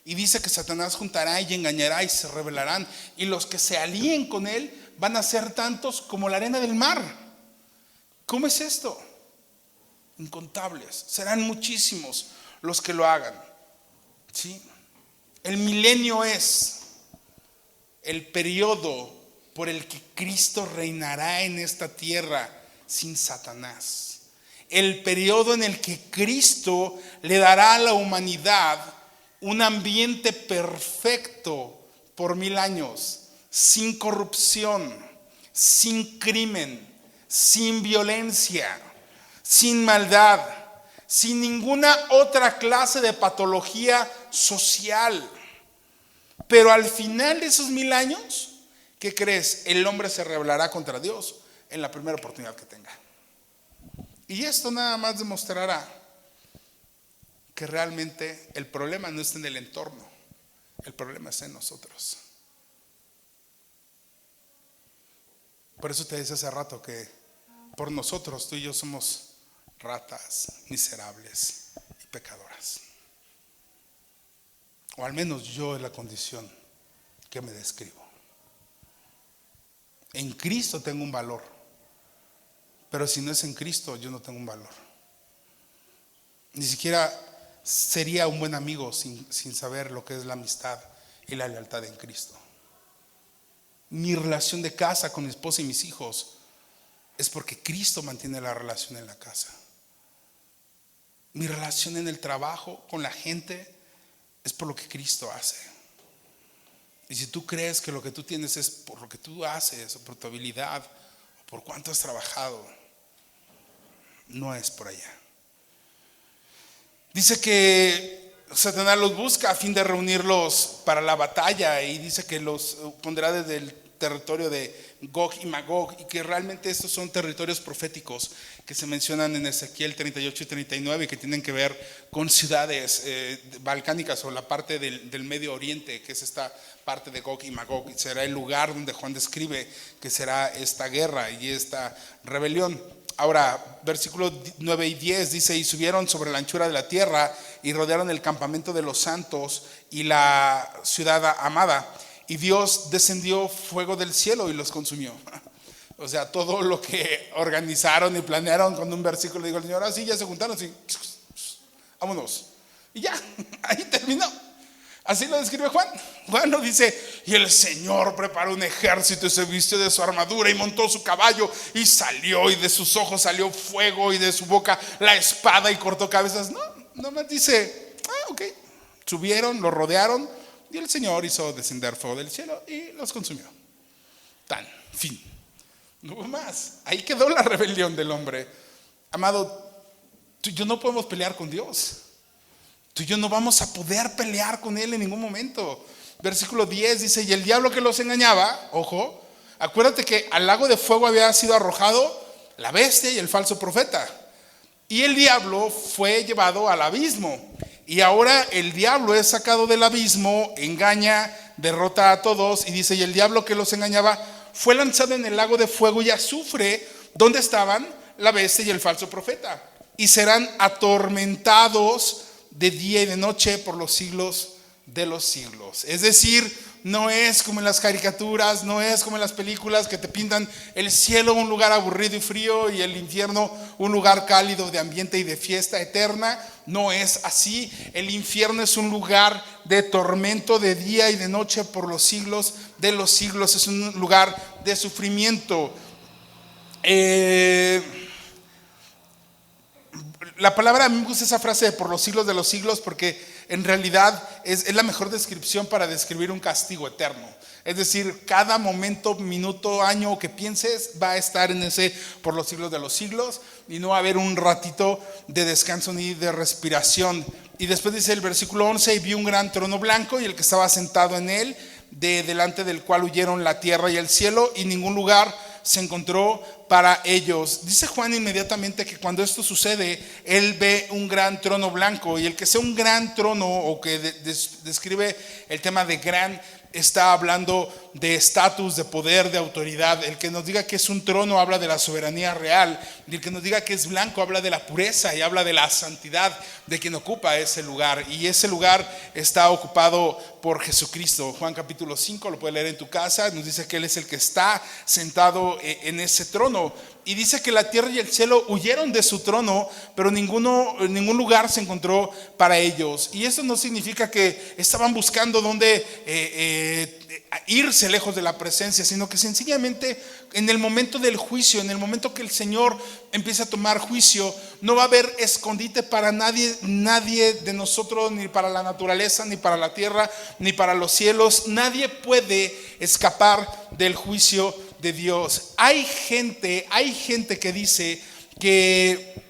Y dice que Satanás juntará y engañará y se rebelarán. Y los que se alíen con él van a ser tantos como la arena del mar. ¿Cómo es esto? Incontables. Serán muchísimos los que lo hagan. ¿Sí? El milenio es el periodo por el que Cristo reinará en esta tierra sin Satanás. el periodo en el que Cristo le dará a la humanidad un ambiente perfecto por 1000 años, sin corrupción, sin crimen, sin violencia, sin maldad, sin ninguna otra clase de patología social. Pero al final de esos 1000 años, ¿qué crees? El hombre se rebelará contra Dios en la primera oportunidad que tenga. Y esto nada más demostrará que realmente el problema no está en el entorno, el problema está en nosotros. Por eso te decía hace rato que por nosotros, tú y yo somos ratas miserables y pecadoras. O al menos yo es la condición que me describo. En Cristo tengo un valor, pero si no es en Cristo, yo no tengo un valor. Ni siquiera sería un buen amigo sin saber lo que es la amistad y la lealtad en Cristo. Mi relación de casa con mi esposa y mis hijos es porque Cristo mantiene la relación en la casa. Mi relación en el trabajo con la gente es por lo que Cristo hace. Y si tú crees que lo que tú tienes es por lo que tú haces, o por tu habilidad, o por cuánto has trabajado, no es por allá. Dice que Satanás los busca a fin de reunirlos para la batalla, y dice que los pondrá desde el territorio de Gog y Magog, y que realmente estos son territorios proféticos que se mencionan en Ezequiel 38 y 39 y que tienen que ver con ciudades balcánicas o la parte del Medio Oriente, que es esta parte de Gog y Magog, y será el lugar donde Juan describe que será esta guerra y esta rebelión. Ahora, versículos 9 y 10 dice: y subieron sobre la anchura de la tierra y rodearon el campamento de los santos y la ciudad amada, y Dios descendió fuego del cielo y los consumió. O sea, todo lo que organizaron y planearon, con un versículo digo el Señor, así ya se juntaron, así, vámonos, y ya, ahí terminó. Así lo describe Juan. Juan nos dice: y el Señor preparó un ejército y se vistió de su armadura y montó su caballo y salió, y de sus ojos salió fuego y de su boca la espada y cortó cabezas. No, nomás dice: ok, subieron, lo rodearon y el Señor hizo descender fuego del cielo y los consumió. Tan, fin. No hubo más. Ahí quedó la rebelión del hombre. Amado, tú y yo no podemos pelear con Dios. Tú y yo no vamos a poder pelear con Él en ningún momento. Versículo 10 dice: y el diablo que los engañaba, ojo, acuérdate que al lago de fuego había sido arrojado la bestia y el falso profeta. Y el diablo fue llevado al abismo. Y ahora el diablo es sacado del abismo, engaña, derrota a todos. Y dice: y el diablo que los engañaba fue lanzado en el lago de fuego y azufre, donde estaban la bestia y el falso profeta. Y serán atormentados de día y de noche por los siglos de los siglos. Es decir, no es como en las caricaturas, no es como en las películas que te pintan el cielo un lugar aburrido y frío y el infierno un lugar cálido de ambiente y de fiesta eterna. No es así. El infierno es un lugar de tormento de día y de noche por los siglos de los siglos. Es un lugar de sufrimiento. La palabra, a mí me gusta esa frase de por los siglos de los siglos, porque en realidad es la mejor descripción para describir un castigo eterno. Es decir, cada momento, minuto, año que pienses va a estar en ese por los siglos de los siglos, y no va a haber un ratito de descanso ni de respiración. Y después dice el versículo 11: y vi un gran trono blanco y el que estaba sentado en él, delante del cual huyeron la tierra y el cielo, y ningún lugar se encontró para ellos. Dice Juan inmediatamente que cuando esto sucede, él ve un gran trono blanco, y el que sea un gran trono, o que describe el tema de gran, está hablando de estatus, de poder, de autoridad. El que nos diga que es un trono habla de la soberanía real, y el que nos diga que es blanco habla de la pureza y habla de la santidad de quien ocupa ese lugar, y ese lugar está ocupado por Jesucristo. Juan capítulo 5, lo puedes leer en tu casa, nos dice que Él es el que está sentado en ese trono, y dice que la tierra y el cielo huyeron de su trono, pero ningún lugar se encontró para ellos. Y eso no significa que estaban buscando dónde irse lejos de la presencia, sino que sencillamente en el momento del juicio, en el momento que el Señor empiece a tomar juicio, no va a haber escondite para nadie de nosotros, ni para la naturaleza, ni para la tierra, ni para los cielos. Nadie puede escapar del juicio de Dios. Hay gente que dice que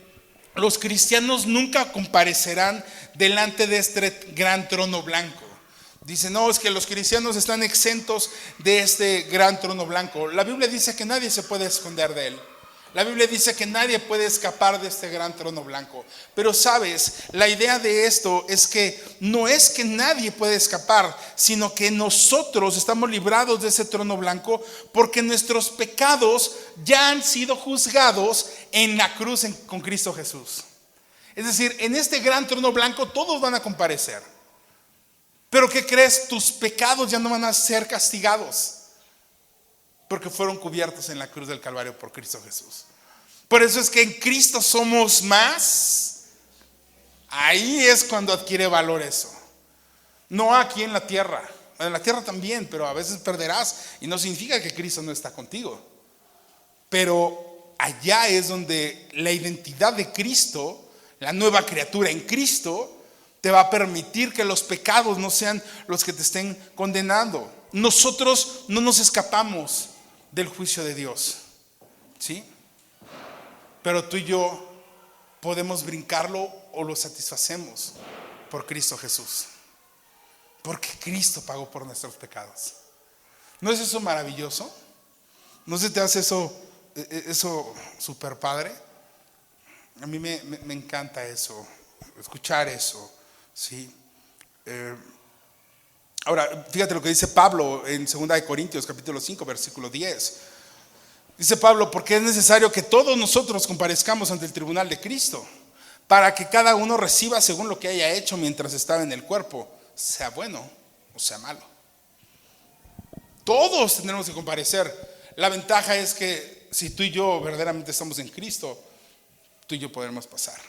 los cristianos nunca comparecerán delante de este gran trono blanco. Dice, no, es que los cristianos están exentos de este gran trono blanco. La Biblia dice que nadie se puede esconder de él. La Biblia dice que nadie puede escapar de este gran trono blanco. Pero sabes, la idea de esto es que no es que nadie puede escapar, sino que nosotros estamos librados de ese trono blanco porque nuestros pecados ya han sido juzgados en la cruz con Cristo Jesús. Es decir, en este gran trono blanco todos van a comparecer. Pero ¿qué crees? Tus pecados ya no van a ser castigados porque fueron cubiertos en la cruz del Calvario por Cristo Jesús. Por eso es que en Cristo somos más. Ahí es cuando adquiere valor eso. No aquí en la tierra. En la tierra también, pero a veces perderás y no significa que Cristo no está contigo. Pero allá es donde la identidad de Cristo, la nueva criatura en Cristo, te va a permitir que los pecados no sean los que te estén condenando. Nosotros no nos escapamos del juicio de Dios, ¿sí? Pero tú y yo podemos brincarlo o lo satisfacemos por Cristo Jesús. Porque Cristo pagó por nuestros pecados. ¿No es eso maravilloso? ¿No se te hace eso súper padre? A mí me encanta eso, escuchar eso. Sí. Ahora, fíjate lo que dice Pablo en 2 Corintios capítulo 5 versículo 10. Dice Pablo, porque es necesario que todos nosotros comparezcamos ante el tribunal de Cristo, para que cada uno reciba según lo que haya hecho mientras estaba en el cuerpo, sea bueno o sea malo. Todos tendremos que comparecer. La ventaja es que si tú y yo verdaderamente estamos en Cristo, tú y yo podremos pasar.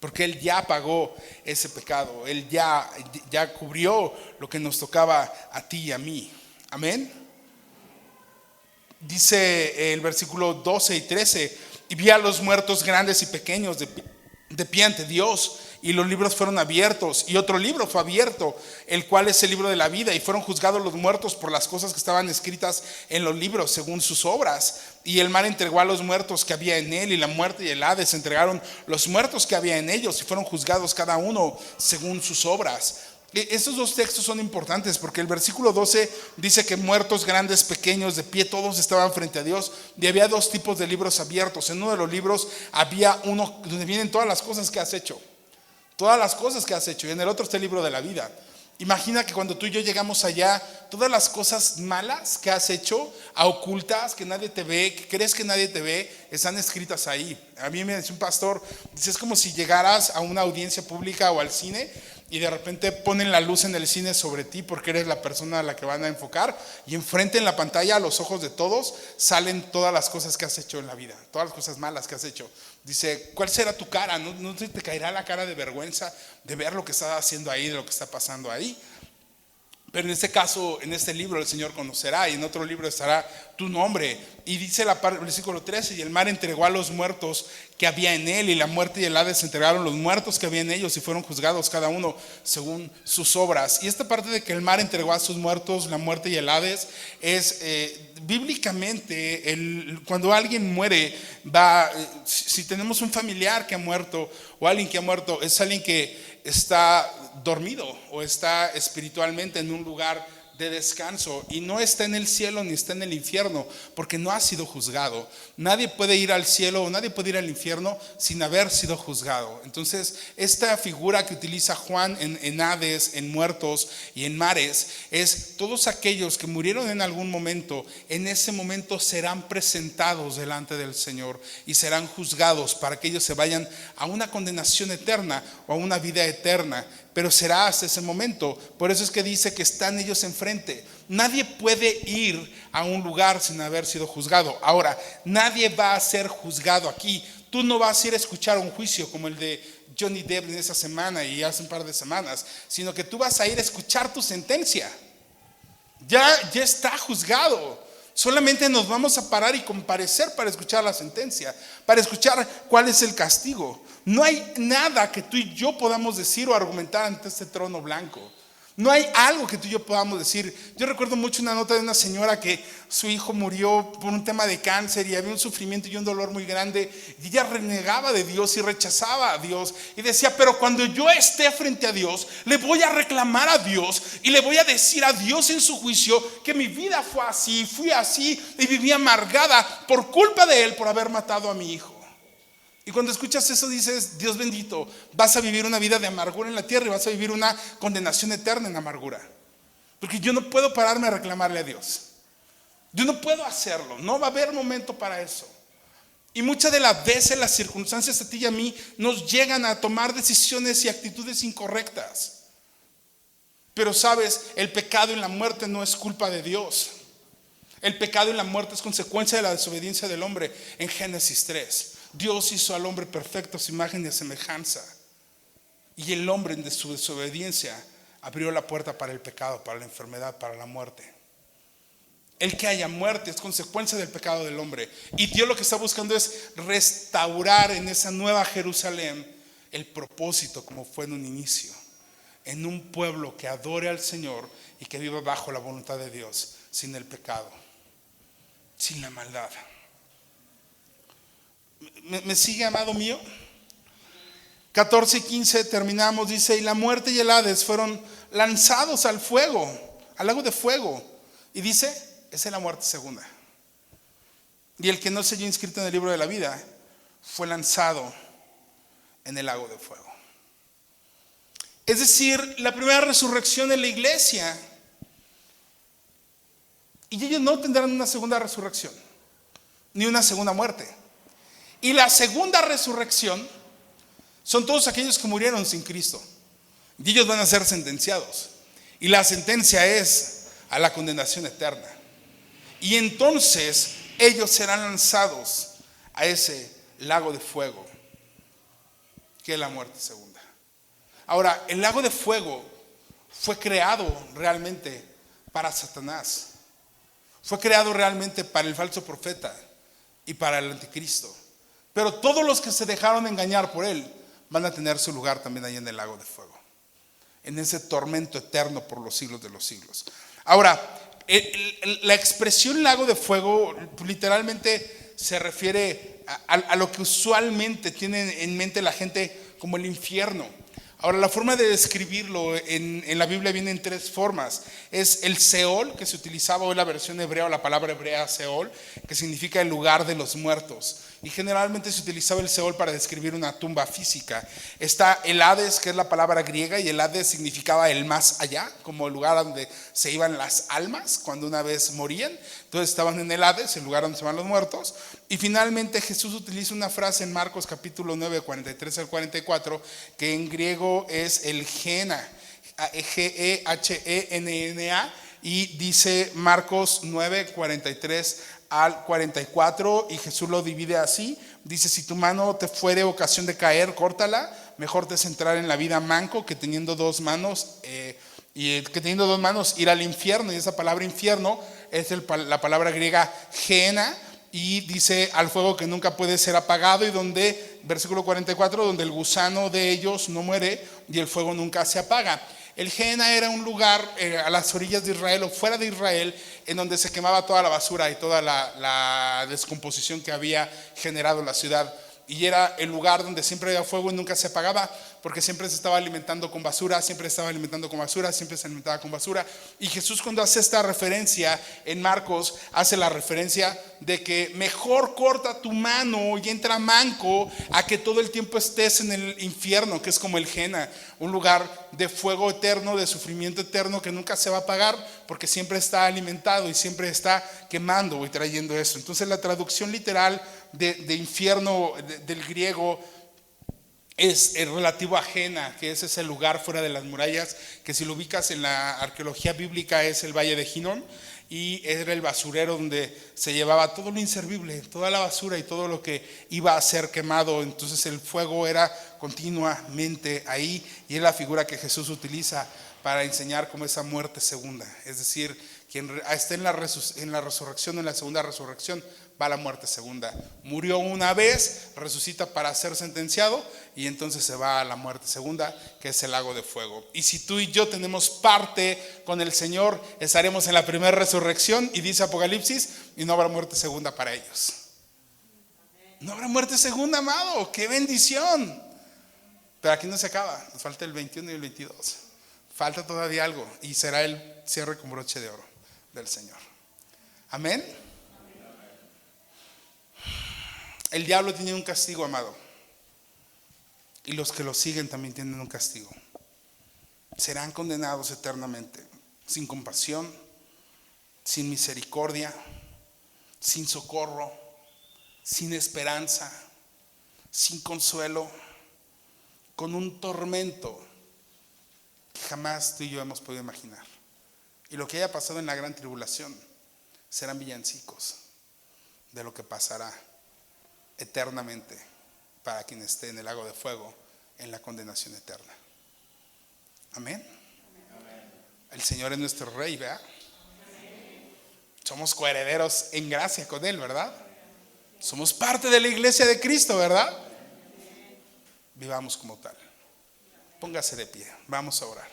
Porque Él ya pagó ese pecado. Él ya cubrió lo que nos tocaba a ti y a mí. Amén. Dice el versículo 12 y 13: y vi a los muertos grandes y pequeños de pie ante Dios, y los libros fueron abiertos, y otro libro fue abierto, el cual es el libro de la vida, y fueron juzgados los muertos por las cosas que estaban escritas en los libros según sus obras. Y el mar entregó a los muertos que había en él, y la muerte y el Hades entregaron los muertos que había en ellos, y fueron juzgados cada uno según sus obras. Estos dos textos son importantes porque el versículo 12 dice que muertos grandes, pequeños, de pie, todos estaban frente a Dios, y había dos tipos de libros abiertos. En uno de los libros había uno donde vienen todas las cosas que has hecho, y en el otro está el libro de la vida. Imagina que cuando tú y yo llegamos allá, todas las cosas malas que has hecho, a ocultas, que nadie te ve, que crees que nadie te ve, están escritas ahí. A mí me dice un pastor, dice, es como si llegaras a una audiencia pública o al cine y de repente ponen la luz en el cine sobre ti porque eres la persona a la que van a enfocar, y enfrente en la pantalla, a los ojos de todos, salen todas las cosas que has hecho en la vida, todas las cosas malas que has hecho. Dice, ¿cuál será tu cara? ¿No te caerá la cara de vergüenza de ver lo que está haciendo ahí, de lo que está pasando ahí? Pero en este caso, en este libro el Señor conocerá, y en otro libro estará tu nombre. Y dice el versículo 13: y el mar entregó a los muertos que había en él, y la muerte y el Hades entregaron los muertos que había en ellos, y fueron juzgados cada uno según sus obras. Y esta parte de que el mar entregó a sus muertos, la muerte y el Hades, es bíblicamente cuando alguien muere, si tenemos un familiar que ha muerto o alguien que ha muerto, es alguien que está dormido o está espiritualmente en un lugar de descanso, y no está en el cielo ni está en el infierno porque no ha sido juzgado. Nadie puede ir al cielo o nadie puede ir al infierno sin haber sido juzgado. Entonces, esta figura que utiliza Juan en Hades, en muertos y en mares, es todos aquellos que murieron en algún momento, en ese momento serán presentados delante del Señor y serán juzgados para que ellos se vayan a una condenación eterna o a una vida eterna. Pero será hasta ese momento. Por eso es que dice que están ellos enfrente. Nadie puede ir a un lugar sin haber sido juzgado. Ahora, nadie va a ser juzgado aquí. Tú no vas a ir a escuchar un juicio como el de Johnny Depp en esa semana y hace un par de semanas, sino que tú vas a ir a escuchar tu sentencia. ya está juzgado. Solamente nos vamos a parar y comparecer para escuchar la sentencia, para escuchar cuál es el castigo. No hay nada que tú y yo podamos decir o argumentar ante este trono blanco. No hay algo que tú y yo podamos decir. Yo recuerdo mucho una nota de una señora que su hijo murió por un tema de cáncer y había un sufrimiento y un dolor muy grande, y ella renegaba de Dios y rechazaba a Dios y decía: pero cuando yo esté frente a Dios, le voy a reclamar a Dios y le voy a decir a Dios en su juicio que mi vida fue así, fui así y viví amargada por culpa de Él por haber matado a mi hijo. Y cuando escuchas eso dices: Dios bendito, vas a vivir una vida de amargura en la tierra y vas a vivir una condenación eterna en amargura. Porque yo no puedo pararme a reclamarle a Dios. Yo no puedo hacerlo, no va a haber momento para eso. Y muchas de las veces las circunstancias a ti y a mí nos llegan a tomar decisiones y actitudes incorrectas. Pero sabes, el pecado y la muerte no es culpa de Dios. El pecado y la muerte es consecuencia de la desobediencia del hombre. En Génesis 3, Dios hizo al hombre perfecto a su imagen y a semejanza. Y el hombre en su desobediencia abrió la puerta para el pecado, para la enfermedad, para la muerte. El que haya muerte es consecuencia del pecado del hombre. Y Dios lo que está buscando es restaurar en esa nueva Jerusalén el propósito como fue en un inicio. En un pueblo que adore al Señor y que viva bajo la voluntad de Dios, sin el pecado, sin la maldad. ¿Me sigue, amado mío? 14 y 15 terminamos, dice: y la muerte y el Hades fueron lanzados al fuego, al lago de fuego. Y dice: esa es la muerte segunda. Y el que no se halló inscrito en el libro de la vida fue lanzado en el lago de fuego. Es decir, la primera resurrección en la iglesia. Y ellos no tendrán una segunda resurrección, ni una segunda muerte. Y la segunda resurrección son todos aquellos que murieron sin Cristo. Y ellos van a ser sentenciados. Y la sentencia es a la condenación eterna. Y entonces ellos serán lanzados a ese lago de fuego, que es la muerte segunda. Ahora, el lago de fuego fue creado realmente para Satanás. Fue creado realmente para el falso profeta y para el anticristo. Pero todos los que se dejaron engañar por él van a tener su lugar también ahí en el lago de fuego, en ese tormento eterno por los siglos de los siglos. Ahora, la expresión lago de fuego literalmente se refiere a lo que usualmente tiene en mente la gente como el infierno. Ahora, la forma de describirlo en la Biblia viene en tres formas. Es el Seol, que se utilizaba hoy la versión hebrea o la palabra hebrea Seol, que significa el lugar de los muertos. Y generalmente se utilizaba el Seol para describir una tumba física. Está el Hades, que es la palabra griega, y el Hades significaba el más allá, como el lugar donde se iban las almas cuando una vez morían. Entonces estaban en el Hades, el lugar donde se van los muertos. Y finalmente Jesús utiliza una frase en Marcos capítulo 9, 43 al 44, que en griego es el Gehena, G-E-H-E-N-N-A, y dice Marcos 9, 43 al 44, y Jesús lo divide así. Dice: si tu mano te fuere ocasión de caer, córtala. Mejor te es entrar en la vida manco que teniendo dos manos ir al infierno. Y esa palabra infierno es la palabra griega Gehenna, y dice al fuego que nunca puede ser apagado, y donde, versículo 44, donde el gusano de ellos no muere y el fuego nunca se apaga. El Gehenna era un lugar a las orillas de Israel o fuera de Israel, en donde se quemaba toda la basura y toda la descomposición que había generado la ciudad. Y era el lugar donde siempre había fuego y nunca se apagaba, porque siempre se estaba alimentando con basura, siempre se alimentaba con basura. Y Jesús, cuando hace esta referencia en Marcos, hace la referencia de que mejor corta tu mano y entra manco a que todo el tiempo estés en el infierno, que es como el Gehenna, un lugar de fuego eterno, de sufrimiento eterno que nunca se va a apagar, porque siempre está alimentado y siempre está quemando y trayendo eso. Entonces la traducción literal de infierno del griego es el relativo a Gehenna, que es ese lugar fuera de las murallas, que si lo ubicas en la arqueología bíblica es el valle de Hinnom, y era el basurero donde se llevaba todo lo inservible, toda la basura y todo lo que iba a ser quemado. Entonces el fuego era continuamente ahí, y es la figura que Jesús utiliza para enseñar como esa muerte segunda. Es decir, quien esté en la resurrección, en la segunda resurrección, va a la muerte segunda. Murió una vez, resucita para ser sentenciado y entonces se va a la muerte segunda, que es el lago de fuego. Y si tú y yo tenemos parte con el Señor, estaremos en la primera resurrección, y dice Apocalipsis, y no habrá muerte segunda para ellos. No habrá muerte segunda, amado. ¡Qué bendición! Pero aquí no se acaba, nos falta el 21 y el 22. Falta todavía algo, y será el cierre con broche de oro del Señor. Amén. El diablo tiene un castigo, amado, y los que lo siguen también tienen un castigo. Serán condenados eternamente, sin compasión, sin misericordia, sin socorro, sin esperanza, sin consuelo, con un tormento que jamás tú y yo hemos podido imaginar. Y lo que haya pasado en la gran tribulación serán villancicos de lo que pasará eternamente para quien esté en el lago de fuego, en la condenación eterna. Amén. El Señor es nuestro Rey, ¿verdad? Somos coherederos en gracia con Él, ¿verdad? Somos parte de la iglesia de Cristo, ¿verdad? Vivamos como tal. Póngase de pie, vamos a orar.